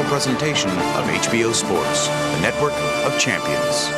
a presentation of HBO Sports, the network of champions.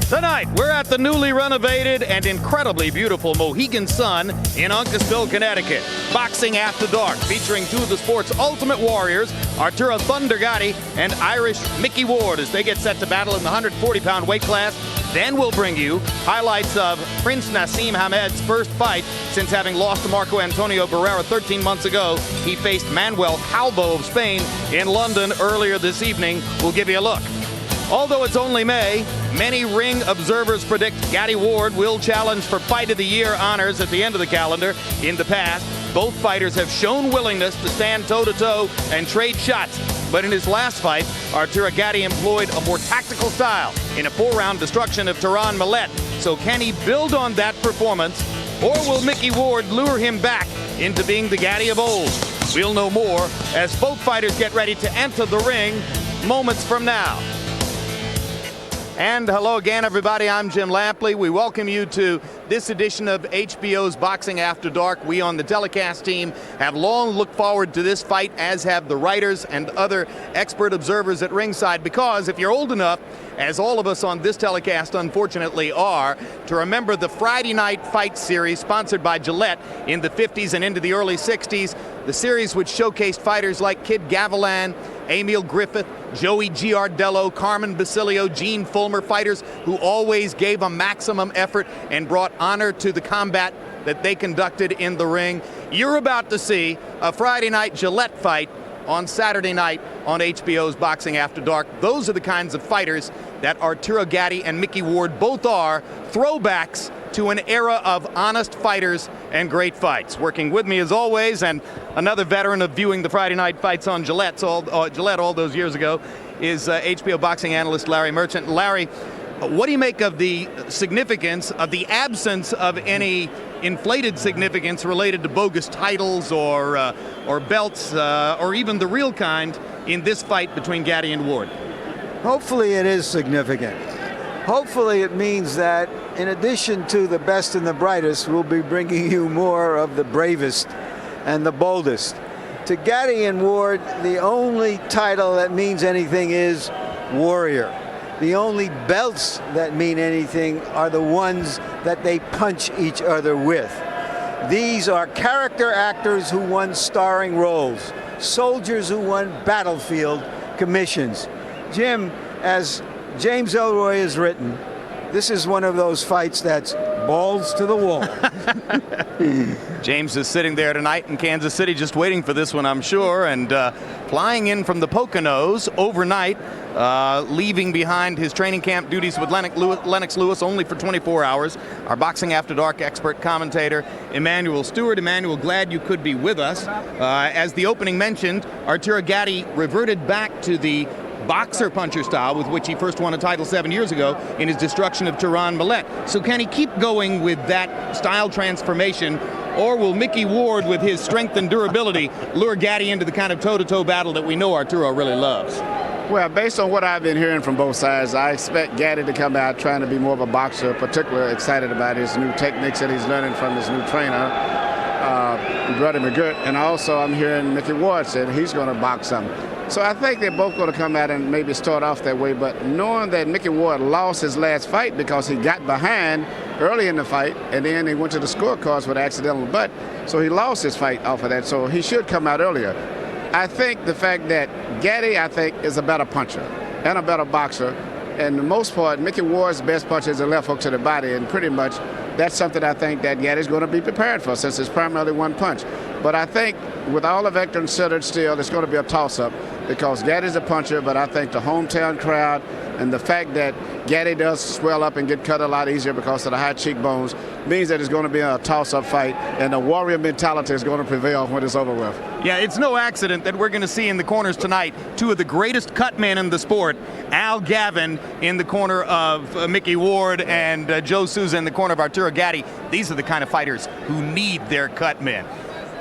Tonight, we're at the newly renovated and incredibly beautiful Mohegan Sun in Uncasville, Connecticut. Boxing After Dark, featuring two of the sport's ultimate warriors, Arturo Thunder Gatti and Irish Micky Ward, as they get set to battle in the 140-pound weight class. Then we'll bring you highlights of Prince Nassim Hamed's first fight since having lost to Marco Antonio Barrera 13 months ago. He faced Manuel Calvo of Spain in London earlier this evening. We'll give you a look. Although it's only May, many ring observers predict Gatti Ward will challenge for Fight of the Year honors at the end of the calendar. In the past, both fighters have shown willingness to stand toe-to-toe and trade shots. But in his last fight, Arturo Gatti employed a more tactical style in a 4-round destruction of Tehran Millet. So can he build on that performance, or will Micky Ward lure him back into being the Gatti of old? We'll know more as both fighters get ready to enter the ring moments from now. And hello again, everybody. I'm Jim Lampley. We welcome you to this edition of HBO's Boxing After Dark. We on the telecast team have long looked forward to this fight, as have the writers and other expert observers at ringside, because if you're old enough, as all of us on this telecast unfortunately are, to remember the Friday night fight series sponsored by Gillette in the 50s and into the early 60s, the series which showcased fighters like Kid Gavilan, Emil Griffith, Joey Giardello, Carmen Basilio, Gene Fulmer, fighters who always gave a maximum effort and brought honor to the combat that they conducted in the ring. You're about to see a Friday night Gillette fight on Saturday night on HBO's Boxing After Dark. Those are the kinds of fighters that Arturo Gatti and Micky Ward both are, throwbacks to an era of honest fighters and great fights. Working with me as always, and another veteran of viewing the Friday night fights on Gillette all those years ago, is HBO boxing analyst Larry Merchant. Larry, what do you make of the significance of the absence of any inflated significance related to bogus titles or belts or even the real kind in this fight between Gatti and Ward? Hopefully it is significant. Hopefully it means that in addition to the best and the brightest, we'll be bringing you more of the bravest and the boldest. To Gatti and Ward, the only title that means anything is warrior. The only belts that mean anything are the ones that they punch each other with. These are character actors who won starring roles, soldiers who won battlefield commissions. Jim, as James Ellroy has written, this is one of those fights that's balls to the wall. James is sitting there tonight in Kansas City just waiting for this one, I'm sure, and flying in from the Poconos overnight, leaving behind his training camp duties with Lennox Lewis only for 24 hours. Our Boxing After Dark expert commentator, Emmanuel Stewart. Emmanuel, glad you could be with us. As the opening mentioned, Arturo Gatti reverted back to the boxer puncher style with which he first won a title 7 years ago in his destruction of Tehran Millet. So can he keep going with that style transformation, or will Micky Ward, with his strength and durability, lure Gatti into the kind of toe-to-toe battle that we know Arturo really loves? Well, based on what I've been hearing from both sides, I expect Gatti to come out trying to be more of a boxer, particularly excited about his new techniques that he's learning from his new trainer, Brother McGirt. And also I'm hearing Micky Ward said he's going to box some. So I think they're both going to come out and maybe start off that way. But knowing that Micky Ward lost his last fight because he got behind early in the fight, and then they went to the scorecards with an accidental butt, so he lost his fight off of that, so he should come out earlier. I think the fact that Gatti, I think, is a better puncher and a better boxer, and the most part, Micky Ward's best punch is a left hook to the body, and pretty much that's something I think that Gatti's going to be prepared for, since it's primarily one punch. But I think with all of that considered still, it's going to be a toss-up, because Gatti's a puncher, but I think the hometown crowd and the fact that Gatti does swell up and get cut a lot easier because of the high cheekbones means that it's going to be a toss-up fight, and the warrior mentality is going to prevail when it's over with. Yeah, it's no accident that we're going to see in the corners tonight two of the greatest cut men in the sport. Al Gavin in the corner of Micky Ward, and Joe Souza in the corner of Arturo Gatti. These are the kind of fighters who need their cut men.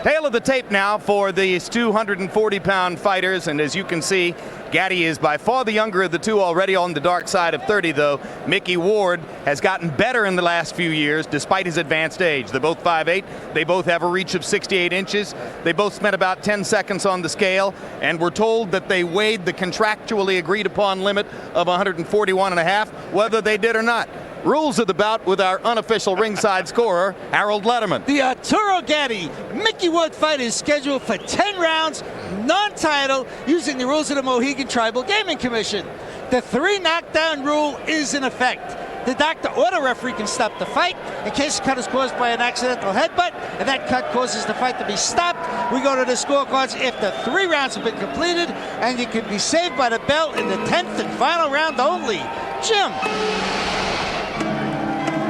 Tail of the tape now for these 240-pound fighters, and as you can see, Gatti is by far the younger of the two, already on the dark side of 30, though. Micky Ward has gotten better in the last few years, despite his advanced age. They're both 5'8". They both have a reach of 68 inches. They both spent about 10 seconds on the scale, and we're told that they weighed the contractually agreed-upon limit of 141.5, whether they did or not. Rules of the bout with our unofficial ringside scorer, Harold Letterman. The Arturo Gatti Micky Ward fight is scheduled for 10 rounds, non-title, using the rules of the Mohegan Tribal Gaming Commission. The 3 knockdown rule is in effect. The doctor or the referee can stop the fight in case the cut is caused by an accidental headbutt, and that cut causes the fight to be stopped. We go to the scorecards if the 3 rounds have been completed, and you can be saved by the bell in the 10th and final round only. Jim.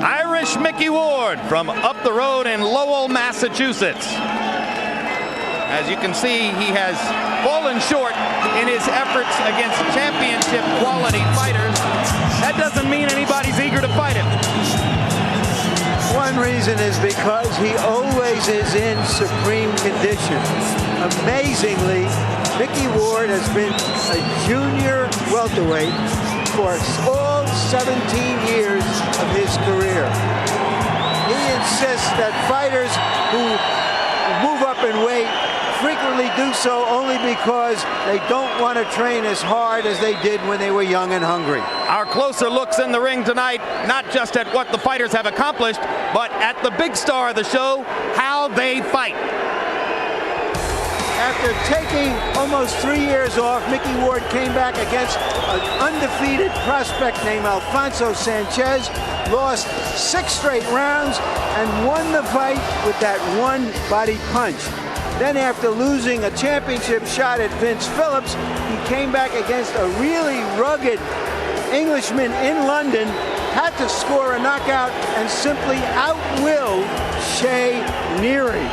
Irish Micky Ward from up the road in Lowell, Massachusetts. As you can see, he has fallen short in his efforts against championship quality fighters. That doesn't mean anybody's eager to fight him. One reason is because he always is in supreme condition. Amazingly, Micky Ward has been a junior welterweight for all 17 years of his career. He insists that fighters who move up in weight frequently do so only because they don't want to train as hard as they did when they were young and hungry. Our closer looks in the ring tonight, not just at what the fighters have accomplished, but at the big star of the show, how they fight. After taking almost 3 years off, Micky Ward came back against an undefeated prospect named Alfonso Sanchez, lost 6 straight rounds, and won the fight with that one body punch. Then after losing a championship shot at Vince Phillips, he came back against a really rugged Englishman in London, had to score a knockout, and simply outwilled Shea Neary.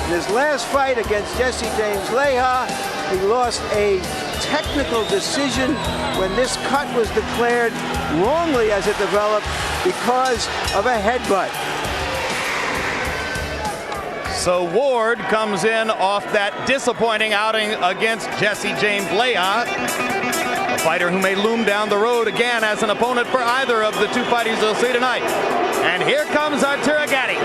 In his last fight against Jesse James Leija, he lost a technical decision when this cut was declared wrongly, as it developed, because of a headbutt. So Ward comes in off that disappointing outing against Jesse James Leija, a fighter who may loom down the road again as an opponent for either of the two fighters you'll see tonight. And here comes Arturo Gatti.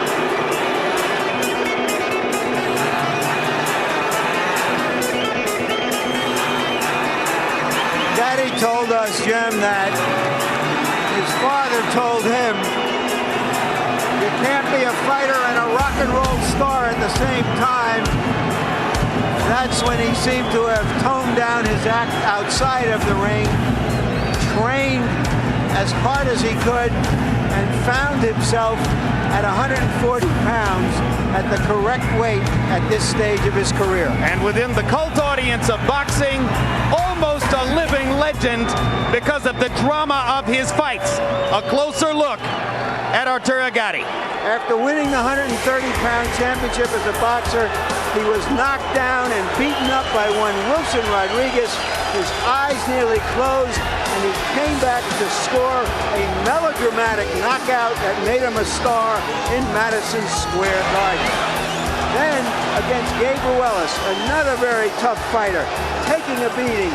Gatti told us, Jim, that his father told him, you can't be a fighter and a rock and roll star at the same time. That's when he seemed to have toned down his act outside of the ring, trained as hard as he could, and found himself at 140 pounds at the correct weight at this stage of his career. And within the cult audience of boxing, almost a living legend because of the drama of his fights. A closer look at Arturo Gatti. After winning the 130-pound championship as a boxer, he was knocked down and beaten up by one Wilson Rodriguez. His eyes nearly closed, and he came back to score a melodramatic knockout that made him a star in Madison Square Garden. Then, against Gabe Ruelas, another very tough fighter, taking a beating.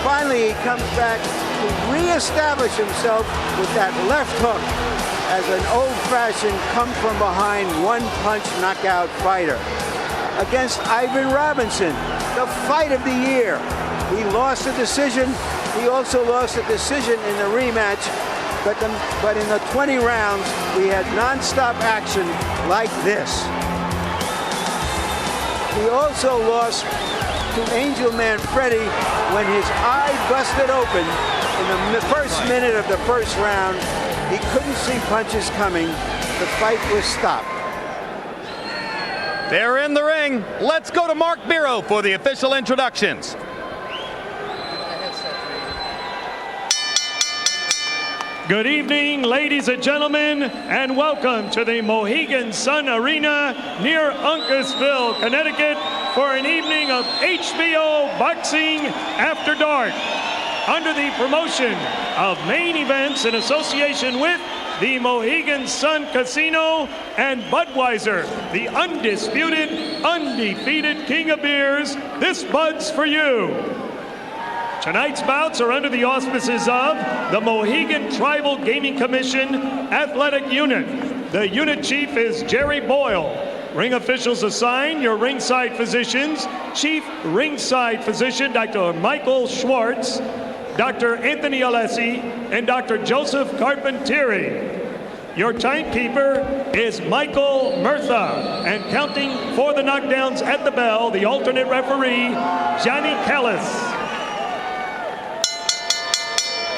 Finally, he comes back to reestablish himself with that left hook as an old-fashioned come-from-behind one-punch knockout fighter. Against Ivan Robinson, the fight of the year. He lost a decision. He also lost a decision in the rematch But in the 20 rounds, we had nonstop action like this. He also lost to Angel Man Freddy when his eye busted open in the first minute of the first round. He couldn't see punches coming. The fight was stopped. They're in the ring. Let's go to Mark Biro for the official introductions. Good evening, ladies and gentlemen, and welcome to the Mohegan Sun Arena near Uncasville, Connecticut, for an evening of HBO Boxing After Dark. Under the promotion of Main Events in association with the Mohegan Sun Casino and Budweiser, the undisputed, undefeated king of beers, this Bud's for you. Tonight's bouts are under the auspices of the Mohegan Tribal Gaming Commission Athletic Unit. The unit chief is Jerry Boyle. Ring officials assigned your ringside physicians, Chief Ringside Physician Dr. Michael Schwartz, Dr. Anthony Alessi, and Dr. Joseph Carpentieri. Your timekeeper is Michael Murtha, and counting for the knockdowns at the bell, the alternate referee, Johnny Callis.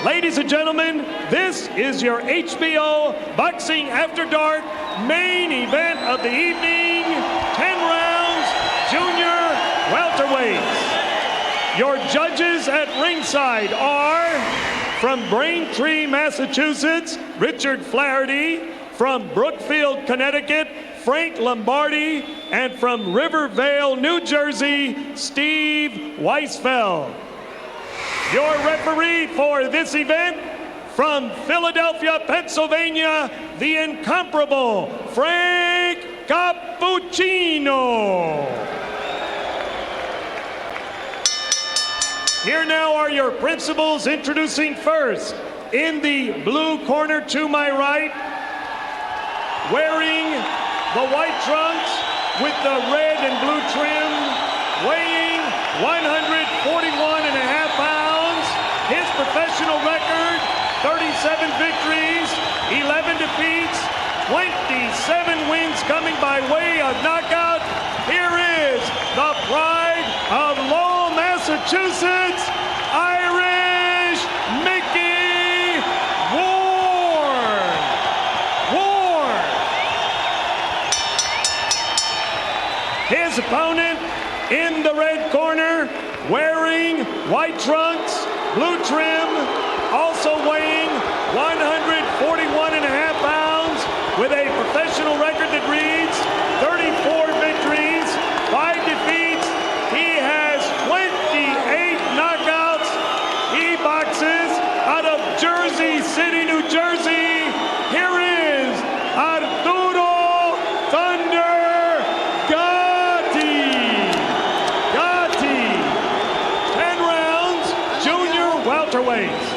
Ladies and gentlemen, this is your HBO Boxing After Dark main event of the evening, 10 rounds, junior welterweights. Your judges at ringside are, from Braintree, Massachusetts, Richard Flaherty, from Brookfield, Connecticut, Frank Lombardi, and from Rivervale, New Jersey, Steve Weisfeld. Your referee for this event, from Philadelphia, Pennsylvania, the incomparable Frank Cappuccino. Here now are your principals, introducing first, in the blue corner to my right, wearing the white trunks with the red and blue trim, weighing 141.5 pounds. His professional record, 37 victories, 11 defeats, 27 wins coming by way of knockout. Here is the pride of Lowell, Massachusetts, Irish Micky Ward. His opponent in the red corner, wearing white trunks, blue trim, also weighing 141.5 pounds, with a professional record that reads 34 victories, 5 defeats. He has 28 knockouts. He boxes out of Jersey City, New Jersey. Here is Arturo Thunder Gatti. 10 rounds, junior welterweights.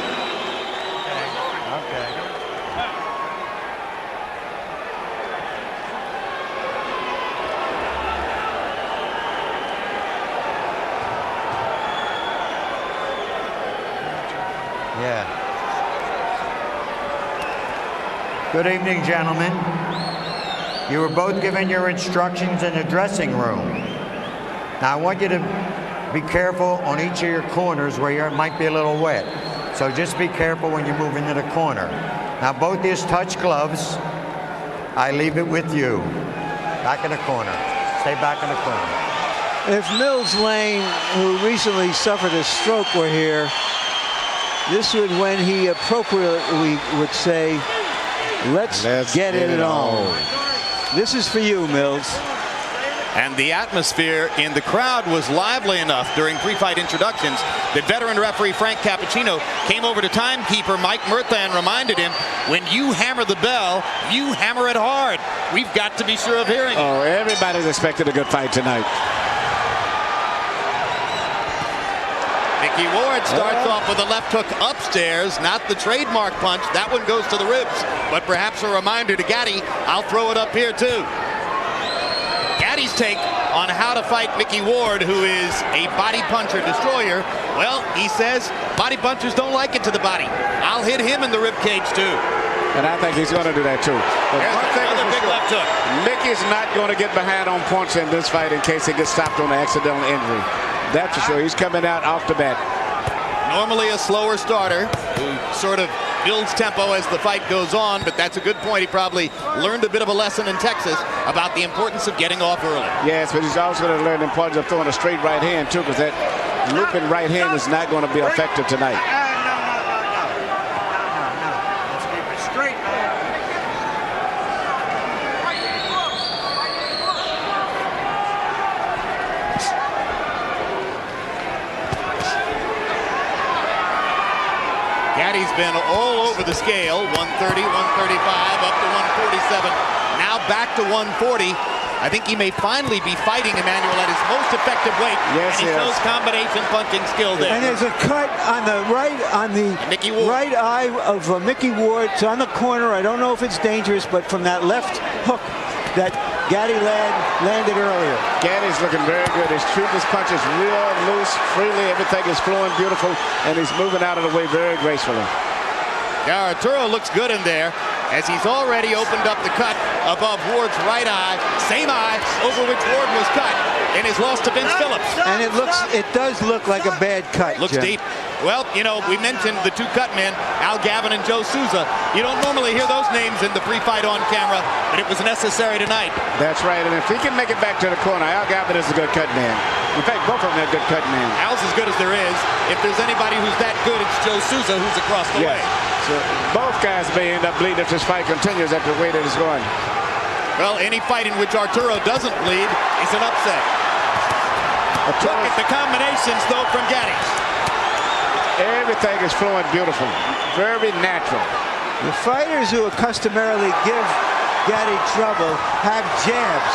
Yeah. Good evening, gentlemen. You were both given your instructions in the dressing room. Now, I want you to be careful on each of your corners where you might be a little wet. So just be careful when you move into the corner. Now, both these touch gloves. I leave it with you. Back in the corner. Stay back in the corner. If Mills Lane, who recently suffered a stroke, were here, this would when he appropriately would say, let's get it on. This is for you, Mills. And the atmosphere in the crowd was lively enough during pre-fight introductions that veteran referee Frank Cappuccino came over to timekeeper Mike Murtha and reminded him, when you hammer the bell, you hammer it hard. We've got to be sure of hearing it. Oh, everybody's expected a good fight tonight. Micky Ward starts off with a left hook upstairs, not the trademark punch. That one goes to the ribs, but perhaps a reminder to Gatti, I'll throw it up here too. Gatti Gatti's take on how to fight Micky Ward, who is a body puncher destroyer. Well, he says body punchers don't like it to the body. I'll hit him in the rib cage too. And I think he's going to do that too. But There's one thing is another for big sure, left hook. Micky's not going to get behind on points in this fight in case he gets stopped on an accidental injury. That's for sure. He's coming out off the bat. Normally a slower starter who sort of builds tempo as the fight goes on, but that's a good point. He probably learned a bit of a lesson in Texas about the importance of getting off early. Yes, but he's also going to learn the importance of throwing a straight right hand too, because that looping right hand is not going to be effective tonight. No. Let's keep it straight. Gatti's been all over the scale, 130, 135, up to 147, now back to 140. I think he may finally be fighting Emmanuel at his most effective weight. Yes, and he shows combination punching skill there. And there's a cut on the Micky Ward. right eye of Micky Ward. It's on the corner. I don't know if it's dangerous, but from that left hook that Gatti landed earlier. Gatti's looking very good. He's shooting his punches real loose, freely. Everything is flowing beautiful, and he's moving out of the way very gracefully. Yeah, Arturo looks good in there as he's already opened up the cut above Ward's right eye, same eye over which Ward was cut in his loss to Vince Phillips. And it does look like a bad cut. Looks Jim. deep. Well, you know, we mentioned the two cut men, Al Gavin and Joe Souza. You don't normally hear those names in the pre-fight on camera, but it was necessary tonight. That's right, and if he can make it back to the corner, Al Gavin is a good cut man. In fact, both of them are good cut men. Al's as good as there is. If there's anybody who's that good, it's Joe Souza, who's across the way. So both guys may end up bleeding if this fight continues at the way that it's going. Well, any fight in which Arturo doesn't bleed is an upset. Look at the combinations, though, from Gatti. Everything is flowing beautiful, very natural. The fighters who customarily give Gatti trouble have jabs,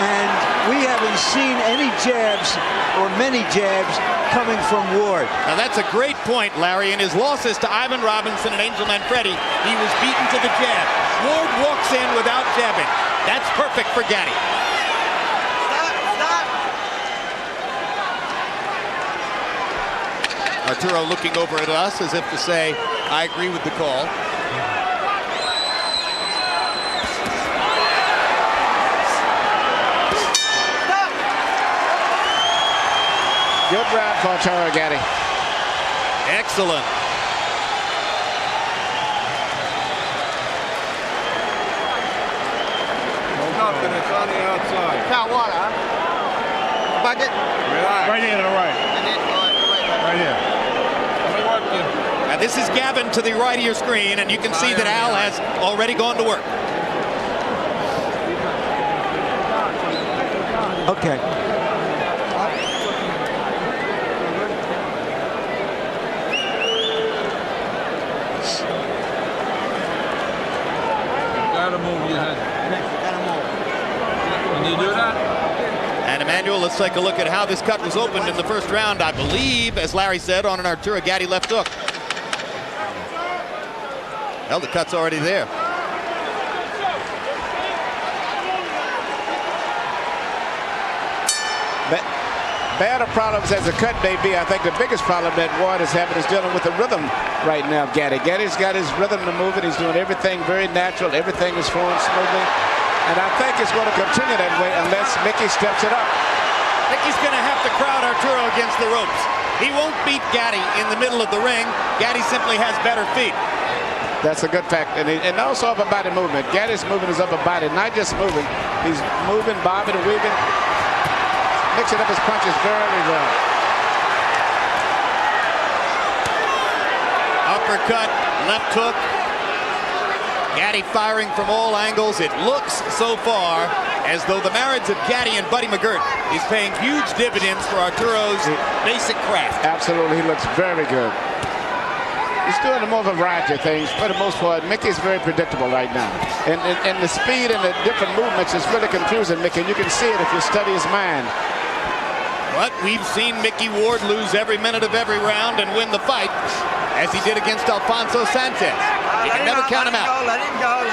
and we haven't seen any jabs or many jabs coming from Ward. Now that's a great point, Larry. In his losses to Ivan Robinson and Angel Manfredi, he was beaten to the jab. Ward walks in without jabbing. That's perfect for Gatti. Arturo looking over at us as if to say, I agree with the call. Good round for Arturo Gatti. Excellent. Nothing, it's on the outside. Got water, huh? Bucket? Right here to the right. Right here. Now this is Gavin to the right of your screen, and you can see that Al has already gone to work. Okay. Gotta move your head. Can you do that? And Emmanuel, let's take a look at how this cut was opened in the first round. I believe, as Larry said, on an Arturo Gatti left hook. Well, the cut's already there. Bad of problems as the cut may be, I think the biggest problem that Ward is having is dealing with the rhythm right now. Gatti's got his rhythm to move it. He's doing everything very natural. Everything is flowing smoothly. And I think it's going to continue that way unless Micky steps it up. Micky's going to have to crowd Arturo against the ropes. He won't beat Gatti in the middle of the ring. Gatti simply has better feet. That's a good fact. And also upper body movement. Gatti's moving his upper body, not just moving. He's moving, bobbing, and weaving, mixing up his punches very well. Uppercut, left hook. Gatti firing from all angles. It looks so far as though the marriage of Gatti and Buddy McGirt is paying huge dividends for Arturo's basic craft. Absolutely, he looks very good. He's doing more of a variety of things. For the most part, Micky's very predictable right now. And the speed and the different movements is really confusing Micky. And you can see it if you study his mind. But we've seen Micky Ward lose every minute of every round and win the fight, as he did against Alfonso Sanchez. You can never count him out. Let him go.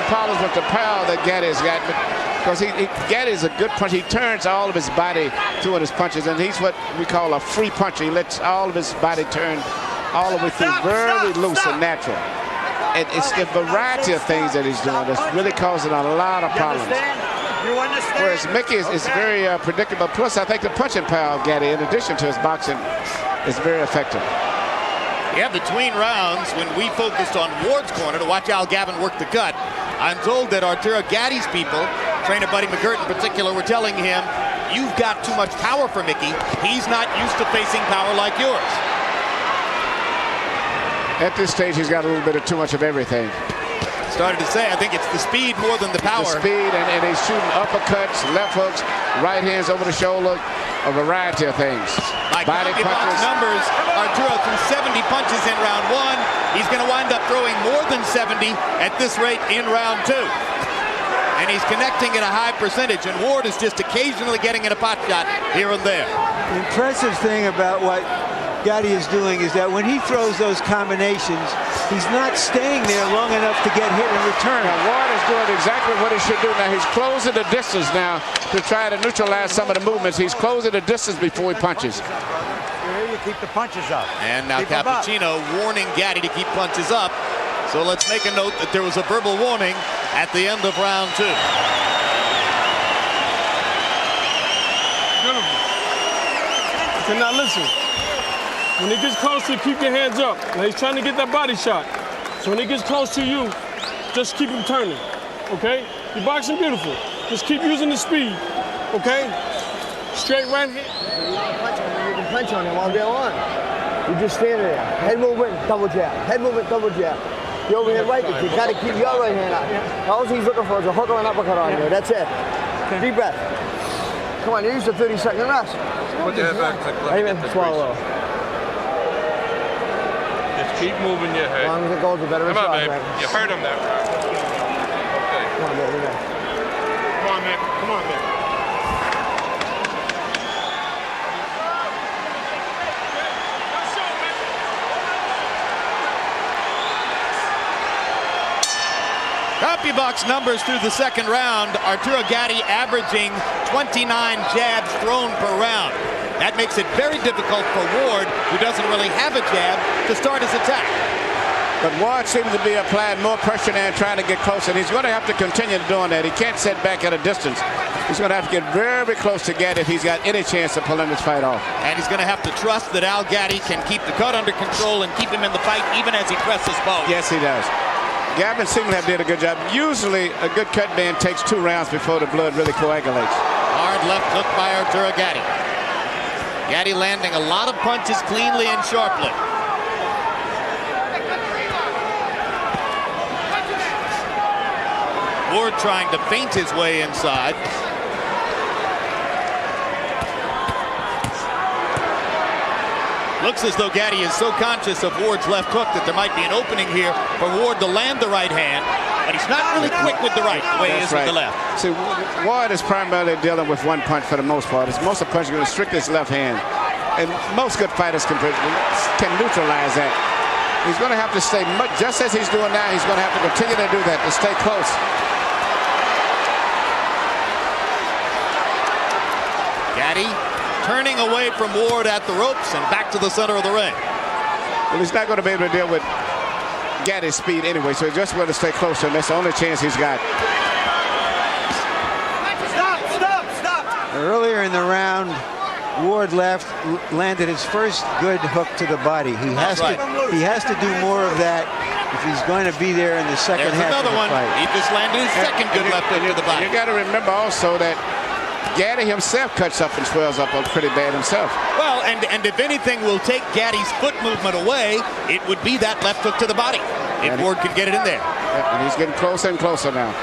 problems with the power that Gatti's got, because Gatti's a good puncher. He turns all of his body doing his punches, and he's what we call a free puncher. He lets all of his body turn all the way through, very loose and natural. And it's the variety of things that he's doing that's really causing a lot of problems. Whereas Micky is very predictable. Plus, I think the punching power of Gatti, in addition to his boxing, is very effective. Yeah, between rounds, when we focused on Ward's corner to watch Al Gavin work the gut, I'm told that Arturo Gatti's people, trainer Buddy McGirt in particular, were telling him, you've got too much power for Micky. He's not used to facing power like yours. At this stage, he's got a little bit of too much of everything. Started to say, I think it's the speed more than the power. The speed, and he's shooting uppercuts, left hooks, right hands over the shoulder, a variety of things. By body punches. Numbers, Arturo threw 70 punches in round 1. He's going to wind up throwing more than 70 at this rate in round 2. And he's connecting at a high percentage, and Ward is just occasionally getting in a pot shot here and there. The impressive thing about what Gatti is doing is that when he throws those combinations, he's not staying there long enough to get hit in return. Now, Ward is doing exactly what he should do. Now, he's closing the distance now to try to neutralize some of the movements. He's closing the distance before he punches. Here you keep the punches up. And now Cappuccino warning Gatti to keep punches up. So let's make a note that there was a verbal warning at the end of round 2. Okay, now listen. When he gets closer, keep your hands up. Now he's trying to get that body shot. So when he gets close to you, just keep him turning, okay? You're boxing beautiful. Just keep using the speed, okay? Straight right hand. You can punch on him all day long. You just stand there. Head movement, double jab. Head movement, double jab. The overhead right, but you got to keep your right hand out. All he's looking for is a hook or an uppercut on you. That's it. Deep breath. Come on, use the 30-second rest. Put your head back. Not even swallow. Just keep moving your head. As long as it goes, the better Come on, shot, babe. man. You heard him there. Okay. Come on, baby. Come on, man. Come on, man. CompuBox numbers through the second round. Arturo Gatti averaging 29 jabs thrown per round. That makes it very difficult for Ward, who doesn't really have a jab, to start his attack. But Ward seems to be applying more pressure now and trying to get closer. And he's going to have to continue doing that. He can't sit back at a distance. He's going to have to get very close to Gatti if he's got any chance of pulling this fight off. And he's going to have to trust that Al Gatti can keep the cut under control and keep him in the fight even as he presses both. Yes, he does. Gavin seems to have did a good job. Usually, a good cut man takes 2 rounds before the blood really coagulates. Hard left hook by Arturo Gatti. Gatti landing a lot of punches cleanly and sharply. Ward trying to feint his way inside. Looks as though Gatti is so conscious of Ward's left hook that there might be an opening here for Ward to land the right hand, but he's not really quick with the right the way he is with the left. See, Ward is primarily dealing with one punch for the most part. Most of the punches are going to restrict his left hand, and most good fighters can neutralize that. He's going to have to stay, just as he's doing now, he's going to have to continue to do that, to stay close. Gatti turning away from Ward at the ropes and back to the center of the ring. Well, he's not going to be able to deal with Gatti's speed anyway, so he's just going to stay closer, and that's the only chance he's got. Stop! Earlier in the round, Ward landed his first good hook to the body. He has to do more of that if he's going to be there in the second half of the fight. He just landed his second good left hook to the body. You got to remember also that Gatti himself cuts up and swells up pretty bad himself. Well, and if anything will take Gatti's foot movement away, it would be that left hook to the body, if Ward could get it in there. And he's getting closer and closer now.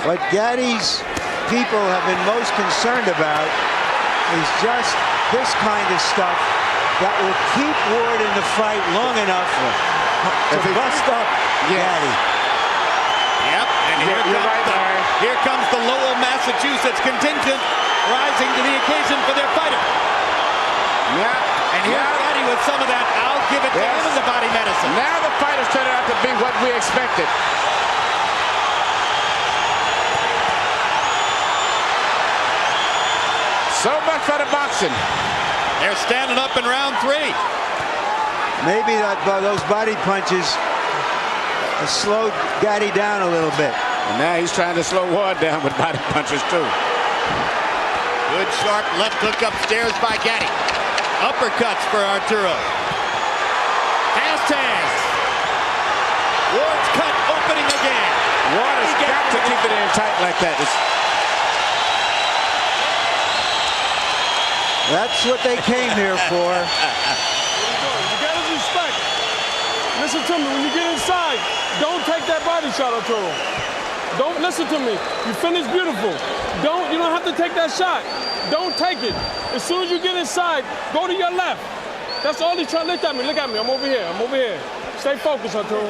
What Gatti's people have been most concerned about is just this kind of stuff that will keep Ward in the fight long enough to bust up Gatti. Yep, and here comes the Lowell, Massachusetts contingent rising to the occasion for their fighter. Yeah. And here's Gatti with some of that. I'll give it to him in the body medicine. Now the fight is turning out to be what we expected. So much for the boxing. They're standing up in round 3. Maybe those body punches slowed Gatti down a little bit. And now he's trying to slow Ward down with body punches too. Good sharp left hook upstairs by Gatti. Uppercuts for Arturo. Fast hands. Ward's cut opening again. Ward has got to keep it in tight like that. That's what they came here for. You got his respect. Listen to me. When you get inside, don't take that body shot, Arturo. Don't listen to me. You finished beautiful. You don't have to take that shot. Don't take it. As soon as you get inside, go to your left. That's all he's trying. Look at me. Look at me. I'm over here. I'm over here. Stay focused, Arturo.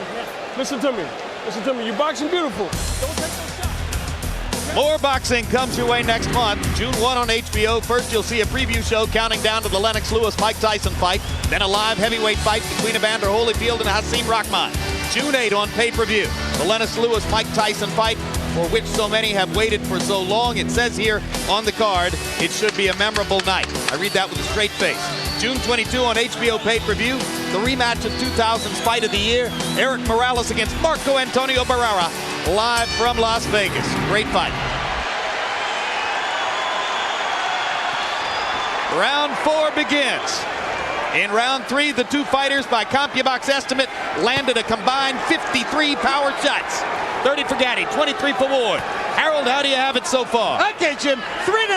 Listen to me. Listen to me. You're boxing beautiful. Don't take that shot. More boxing comes your way next month. June 1 on HBO. First, you'll see a preview show counting down to the Lennox Lewis-Mike Tyson fight. Then a live heavyweight fight between Evander Holyfield and Hasim Rahman. June 8 on pay-per-view. The Lennox Lewis-Mike Tyson fight, for which so many have waited for so long. It says here on the card, it should be a memorable night. I read that with a straight face. June 22 on HBO pay-per-view, the rematch of 2000's Fight of the Year, Eric Morales against Marco Antonio Barrera, live from Las Vegas. Great fight. Round 4 begins. In round 3, the two fighters, by CompuBox estimate, landed a combined 53 power shots. 30 for Gatti, 23 for Ward. Harold, how do you have it so far? Okay, Jim, 3-0,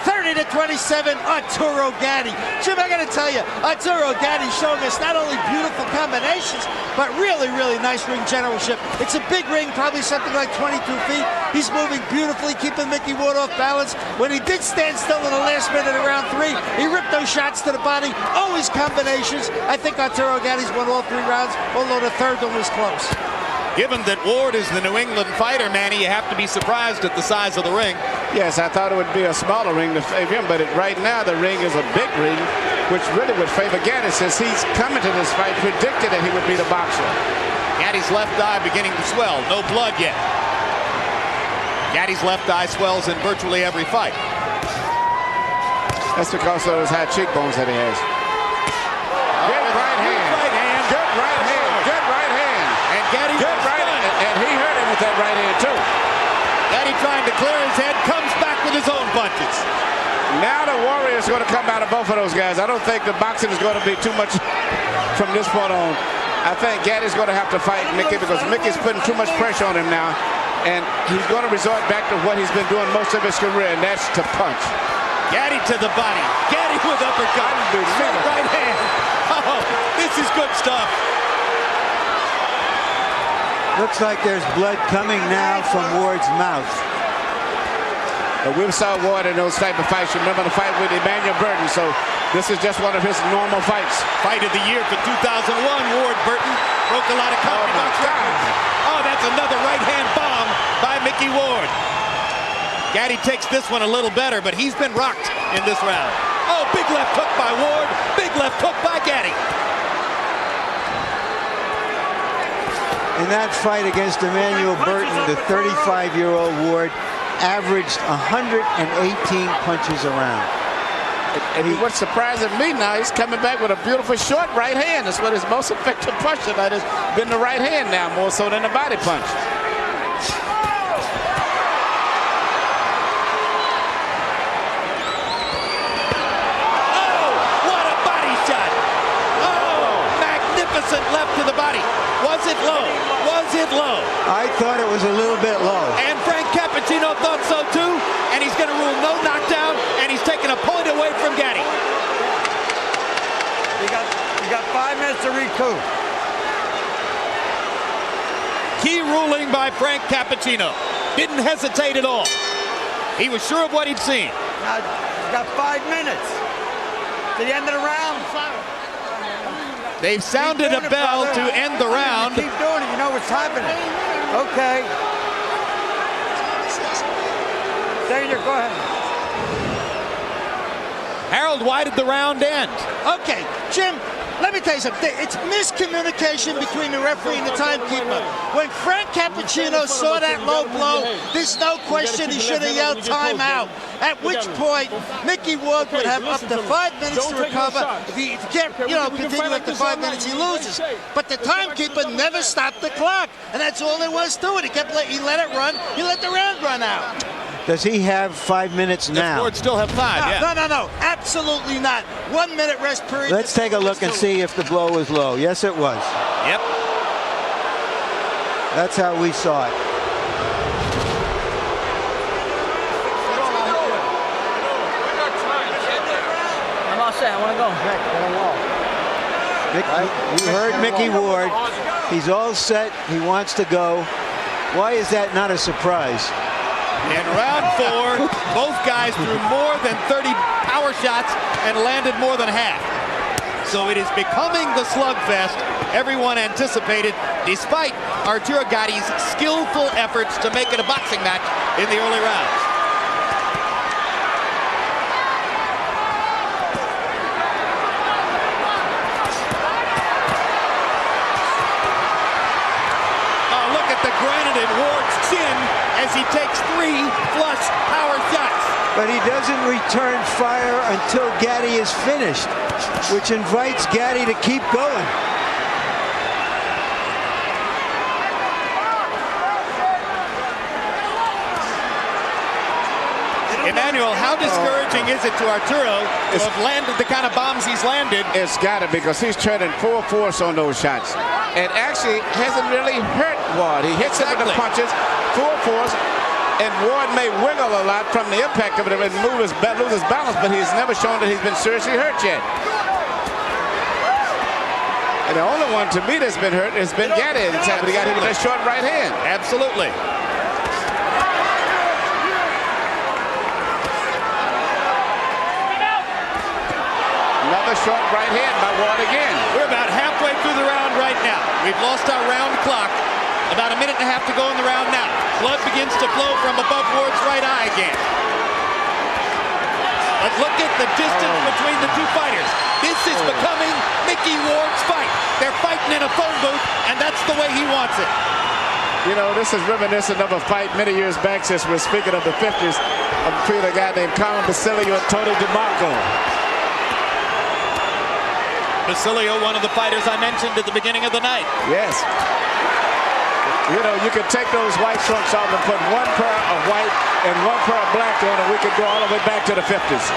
30-27, Arturo Gatti. Jim, I got to tell you, Arturo Gatti showing us not only beautiful combinations, but really, really nice ring generalship. It's a big ring, probably something like 22 feet. He's moving beautifully, keeping Micky Ward off balance. When he did stand still in the last minute of round 3, he ripped those shots to the body, always combinations. I think Arturo Gatti's won all 3 rounds, although the third one was close. Given that Ward is the New England fighter, Manny, you have to be surprised at the size of the ring. Yes, I thought it would be a smaller ring to favor him, but right now the ring is a big ring, which really would favor Gatti, since he's coming to this fight predicted that he would be the boxer. Gatti's left eye beginning to swell. No blood yet. Gatti's left eye swells in virtually every fight. That's because of those high cheekbones that he has. Good right hand. Good right hand. Good right hand. And Gatti good right hand. And he hurt him with that right hand too. Gatti trying to clear his head, comes back with his own punches. Now the Warrior's going to come out of both of those guys. I don't think the boxing is going to be too much from this point on. I think Gatti's going to have to fight Micky, because Micky's putting too much pressure on him now. And he's going to resort back to what he's been doing most of his career, and that's to punch. Gatti to the body. Gatti with uppercut. Straight right hand. Oh, this is good stuff. Looks like there's blood coming now from Ward's mouth. But we saw Ward in those type of fights. Remember the fight with Emmanuel Burton, so this is just one of his normal fights. Fight of the year for 2001, Ward Burton broke a lot of CompuBox records. Oh, that's another right hand bomb by Micky Ward. Gatti takes this one a little better, but he's been rocked in this round. Oh, big left hook by Ward, big left hook by Gatti. In that fight against Emmanuel Burton, the 35-year-old Ward averaged 118 punches around. And what's surprising me now, he's coming back with a beautiful short right hand. That's what his most effective punch tonight has been, the right hand now, more so than the body punch. Oh, what a body shot. Oh, magnificent left to the body. Was it low? Was it low? I thought it was a little bit low. And Frank Cappuccino thought so too. And he's going to rule no knockdown. And he's taking a point away from Gatti. You got 5 minutes to recoup. Key ruling by Frank Cappuccino. Didn't hesitate at all. He was sure of what he'd seen. Now, you got 5 minutes. To the end of the round. They've sounded a bell to end the round. Keep doing it. You know what's happening. Okay. Daniel, go ahead. Harold, why did the round end? Okay, Jim, Let me tell you something. It's miscommunication between the referee and the timekeeper. When Frank Cappuccino saw that low blow, there's no question he should have yelled timeout. At which point, Micky Ward would have up to 5 minutes to recover. If he can't, continue after 5 minutes, he loses. But the timekeeper never stopped the clock, and that's all there was to it. He let it run. He let the round run out. Does he have 5 minutes now? The Ford still have 5, yeah. No, absolutely not. 1 minute rest period. Let's take a look and see if the blow was low. Yes, it was. Yep. That's how we saw it. I'm all set. I want to go. You heard Micky Ward. He's all set. He wants to go. Why is that not a surprise? In round 4, both guys threw more than 30 power shots and landed more than half. So it is becoming the slugfest everyone anticipated, despite Arturo Gatti's skillful efforts to make it a boxing match in the early rounds. Look at the granite in Ward's chin as he takes 3 flush power shots. But he doesn't return fire until Gatti is finished, which invites Gatti to keep going. Emmanuel, how discouraging is it to Arturo to have landed the kind of bombs he's landed? It's got to, because he's turning full force on those shots. And actually hasn't really hurt Ward. He hits him with the punches, full force, and Ward may wiggle a lot from the impact of it and lose his balance, but he's never shown that he's been seriously hurt yet. And the only one to me that's been hurt has been Gatti, but he got hit with that short right hand. Absolutely. Another short right hand by Ward again. We're about halfway through the round right now. We've lost our round clock. About a minute and a half to go in the round now. Blood begins to flow from above Ward's right eye again. But look at the distance between the two fighters. This is becoming Micky Ward's fight. They're fighting in a phone booth, and that's the way he wants it. You know, this is reminiscent of a fight many years back, since we're speaking of the 50s, between a guy named Colin Basilio and Tony DeMarco. Basilio, one of the fighters I mentioned at the beginning of the night. Yes. You know, you could take those white trunks off and put one pair of white and one pair of black on, and we could go all the way back to the 50s.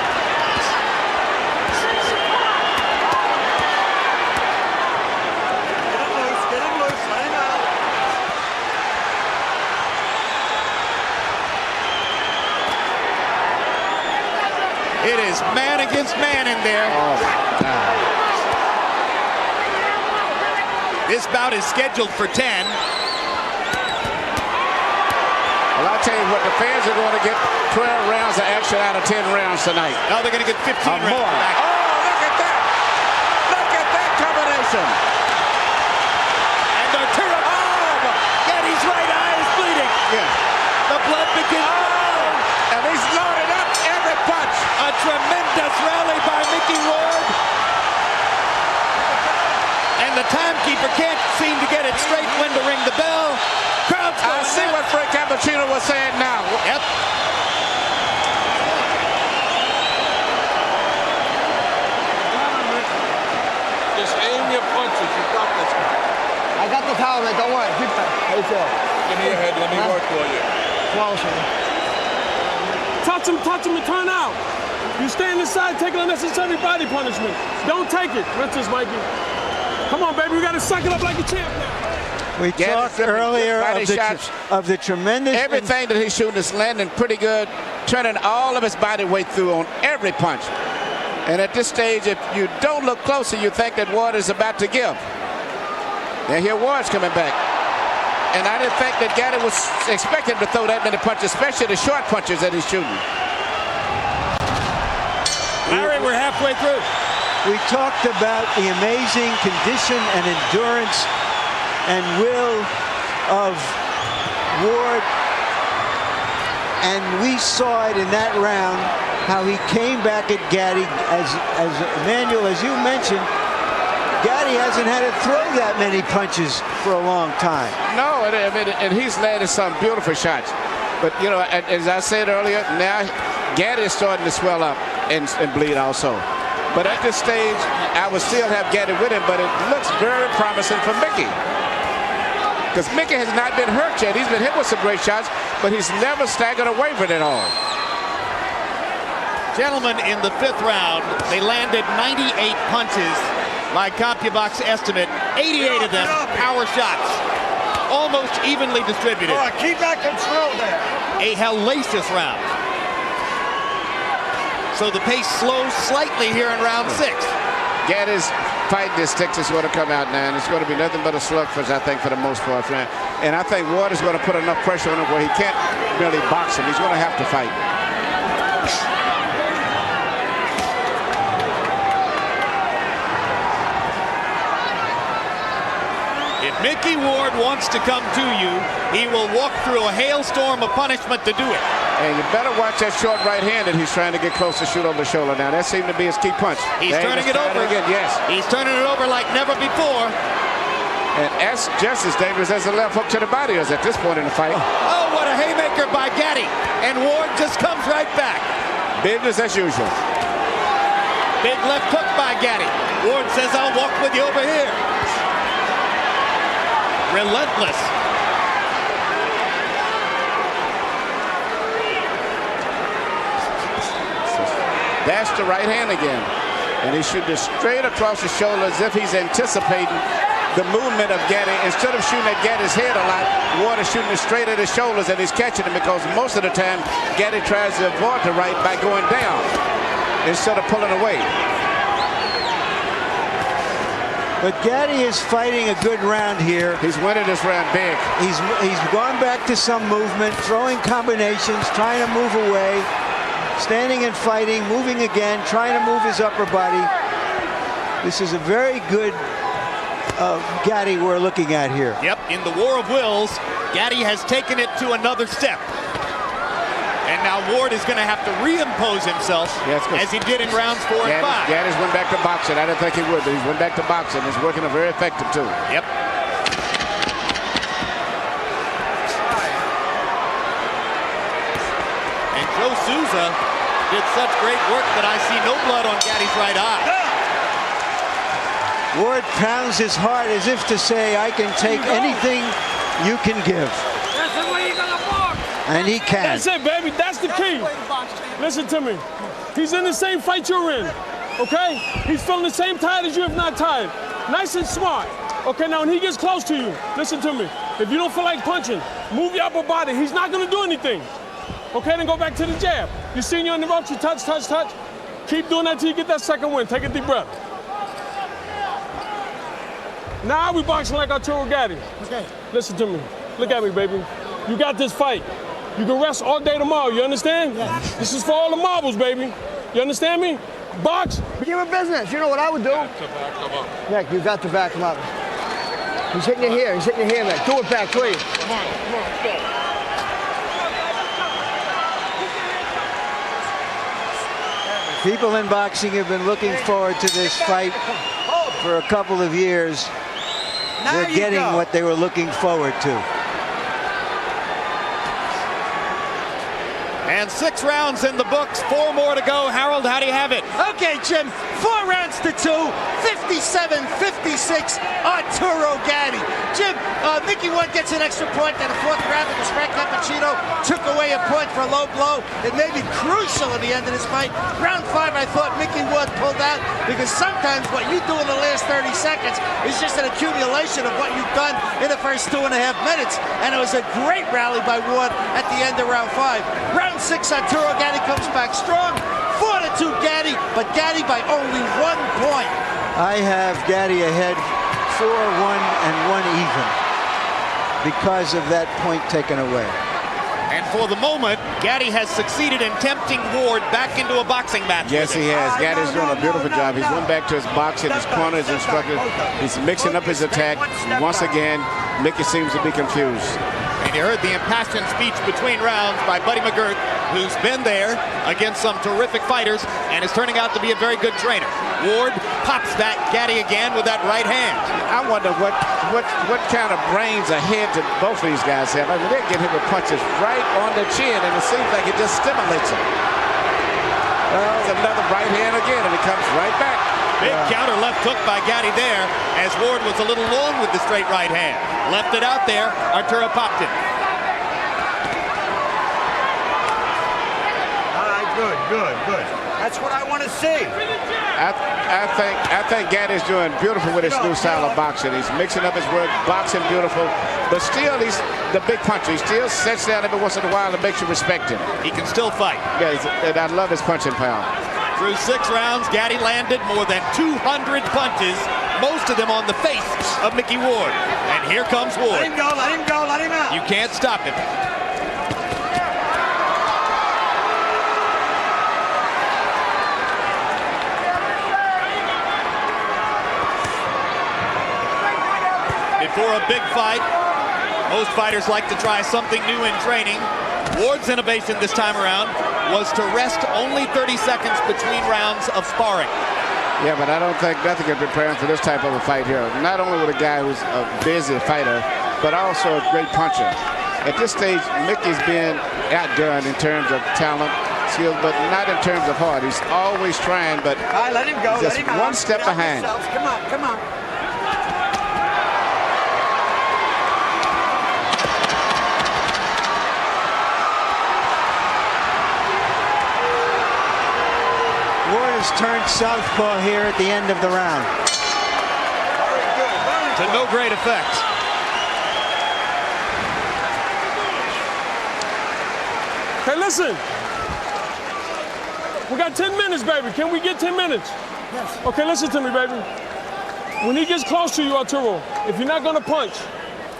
It is man against man in there. Oh, my God. This bout is scheduled for 10. Well, I'll tell you what, the fans are going to get 12 rounds of action out of 10 rounds tonight. No, they're going to get 15 rounds. More. Oh, look at that. Look at that combination. And Arturo, Gatti's right eye is bleeding. Yeah. The blood begins to flow. And he's loaded up every punch. A tremendous rally by Micky Ward. And the timekeeper can't seem to get it straight when to ring the bell. I see what Frank Cappuccino was saying now. Yep. Just aim your punches. You got this. I got the towel, man. Don't worry. Keep that. How you feel? Give me your head. Let me work for you. Flawless, man. Touch him and turn out. You stand inside, take unnecessary body punishment. Don't take it. Princess Mikey. Come on, baby. We got to suck it up like a champ now. We talked earlier of the tremendous... Everything that he's shooting is landing pretty good, turning all of his body weight through on every punch. And at this stage, if you don't look closer, you think that Ward is about to give. And here Ward's coming back. And I didn't think that Gatti was expecting to throw that many punches, especially the short punches that he's shooting. Larry, we're halfway through. We talked about the amazing condition and endurance and will of Ward, and we saw it in that round, how he came back at Gatti, as Emmanuel, as you mentioned, Gatti hasn't had to throw that many punches for a long time. No, and he's landed some beautiful shots. But, you know, as I said earlier, now Gatti is starting to swell up and bleed also. But at this stage, I would still have Gatti with him, but it looks very promising for Micky. Because Micky has not been hurt yet. He's been hit with some great shots, but he's never staggered or wavered at all. Gentlemen, in the 5th round, they landed 98 punches. My CompuBox estimate, 88 of them power shots. Almost evenly distributed. All right, keep that control there. A hellacious round. So the pace slows slightly here in round 6. Gatti's fighting his sticks is going to come out now, and it's going to be nothing but a slugfest, I think, for the most part. And I think Ward is going to put enough pressure on him where he can't really box him. He's going to have to fight. If Micky Ward wants to come to you, he will walk through a hailstorm of punishment to do it. And you better watch that short right hand that he's trying to get close to shoot over the shoulder. Now, that seemed to be his key punch. He's turning it over. Again, yes. He's turning it over like never before. And that's just as dangerous as the left hook to the body is at this point in the fight. Oh, what a haymaker by Gatti. And Ward just comes right back. Business as usual. Big left hook by Gatti. Ward says, I'll walk with you over here. Relentless. That's the right hand again. And he's shooting straight across the shoulder as if he's anticipating the movement of Gatti. Instead of shooting at Gatti's head a lot, Ward is shooting straight at his shoulders, and he's catching him because most of the time Gatti tries to avoid the right by going down instead of pulling away. But Gatti is fighting a good round here. He's winning this round big. He's gone back to some movement, throwing combinations, trying to move away, standing and fighting, moving again, trying to move his upper body. This is a very good Gatti we're looking at here. Yep, in the war of wills, Gatti has taken it to another step. And now Ward is going to have to reimpose himself as he did in rounds 4 and 5. Gatti's went back to boxing. I didn't think he would, but he's went back to boxing. It's working very effective, too. Yep. And Joe Souza did such great work that I see no blood on Gatti's right eye. Ward pounds his heart as if to say, I can take anything you can give. That's the way you're going to box. And he can. That's it, baby. That's the key. Listen to me. He's in the same fight you're in, okay? He's feeling the same tired as you, if not tired. Nice and smart. Okay, now when he gets close to you, listen to me. If you don't feel like punching, move your upper body. He's not going to do anything. Okay, then go back to the jab. You seen you on the ropes, you touch, touch, touch. Keep doing that till you get that second win. Take a deep breath. Now we boxing like Arturo Gatti. Okay. Listen to me. Look at me, baby. You got this fight. You can rest all day tomorrow, you understand? Yes. This is for all the marbles, baby. You understand me? Box. Give him business. You know what I would do? Nick, you got to back him up. He's hitting you here. He's hitting you here, Nick. Do it back, please. Come on, let's go. People in boxing have been looking forward to this fight for a couple of years. They're getting what they were looking forward to. And 6 rounds in the books, 4 more to go. Harold, how do you have it? Okay, Jim, 4 rounds to 2, 57-56, Arturo Gatti. Jim, Micky Ward gets an extra point in the 4th round of the strike cappuccino, took away a point for a low blow. It may be crucial at the end of this fight. Round 5, I thought Micky Ward pulled out because sometimes what you do in the last 30 seconds is just an accumulation of what you've done in the first 2.5 minutes. And it was a great rally by Ward at the end of round 5. Round 6, Arturo Gatti comes back strong. 4-2 Gatti, but Gatti by only 1 point. I have Gatti ahead 4-1 and 1 even because of that point taken away. And for the moment, Gatti has succeeded in tempting Ward back into a boxing match. Yes, he has. Gatti's doing a beautiful job. He's went back to his boxing, his corner, his instructor. He's mixing up his attack. Once again, Micky seems to be confused. And you heard the impassioned speech between rounds by Buddy McGirt, who's been there against some terrific fighters and is turning out to be a very good trainer. Ward pops that Gatti again with that right hand. I wonder what kind of brains ahead to both of these guys have. I mean, they're getting hit with punches right on the chin, and it seems like it just stimulates them. There's another right hand again, and it comes right back. Big counter left hook by Gatti there, as Ward was a little long with the straight right hand. Left it out there, Arturo popped it. All right, good. That's what I want to see. I think Gatti's doing beautiful with his new style of boxing. He's mixing up his work, boxing beautiful, but still he's the big puncher. He still sits down every once in a while and makes you respect him. He can still fight. Yeah, and I love his punching power. Through 6 rounds, Gatti landed more than 200 punches, most of them on the face of Micky Ward. And here comes Ward. Let him go, let him out. You can't stop him. Before a big fight, most fighters like to try something new in training. Ward's innovation this time around was to rest only 30 seconds between rounds of sparring. Yeah, but I don't think nothing can prepare him for this type of a fight here. Not only with a guy who's a busy fighter, but also a great puncher. At this stage, Micky's been outdone in terms of talent, skills, but not in terms of heart. He's always trying, but All right, let him go. just Let him one out. step Get out behind. yourselves. Come on. Ward has turned southpaw here at the end of the round. To no great effect. Hey, listen. We got 10 minutes, baby. Can we get 10 minutes? Yes. Okay, listen to me, baby. When he gets close to you, Arturo, if you're not gonna punch,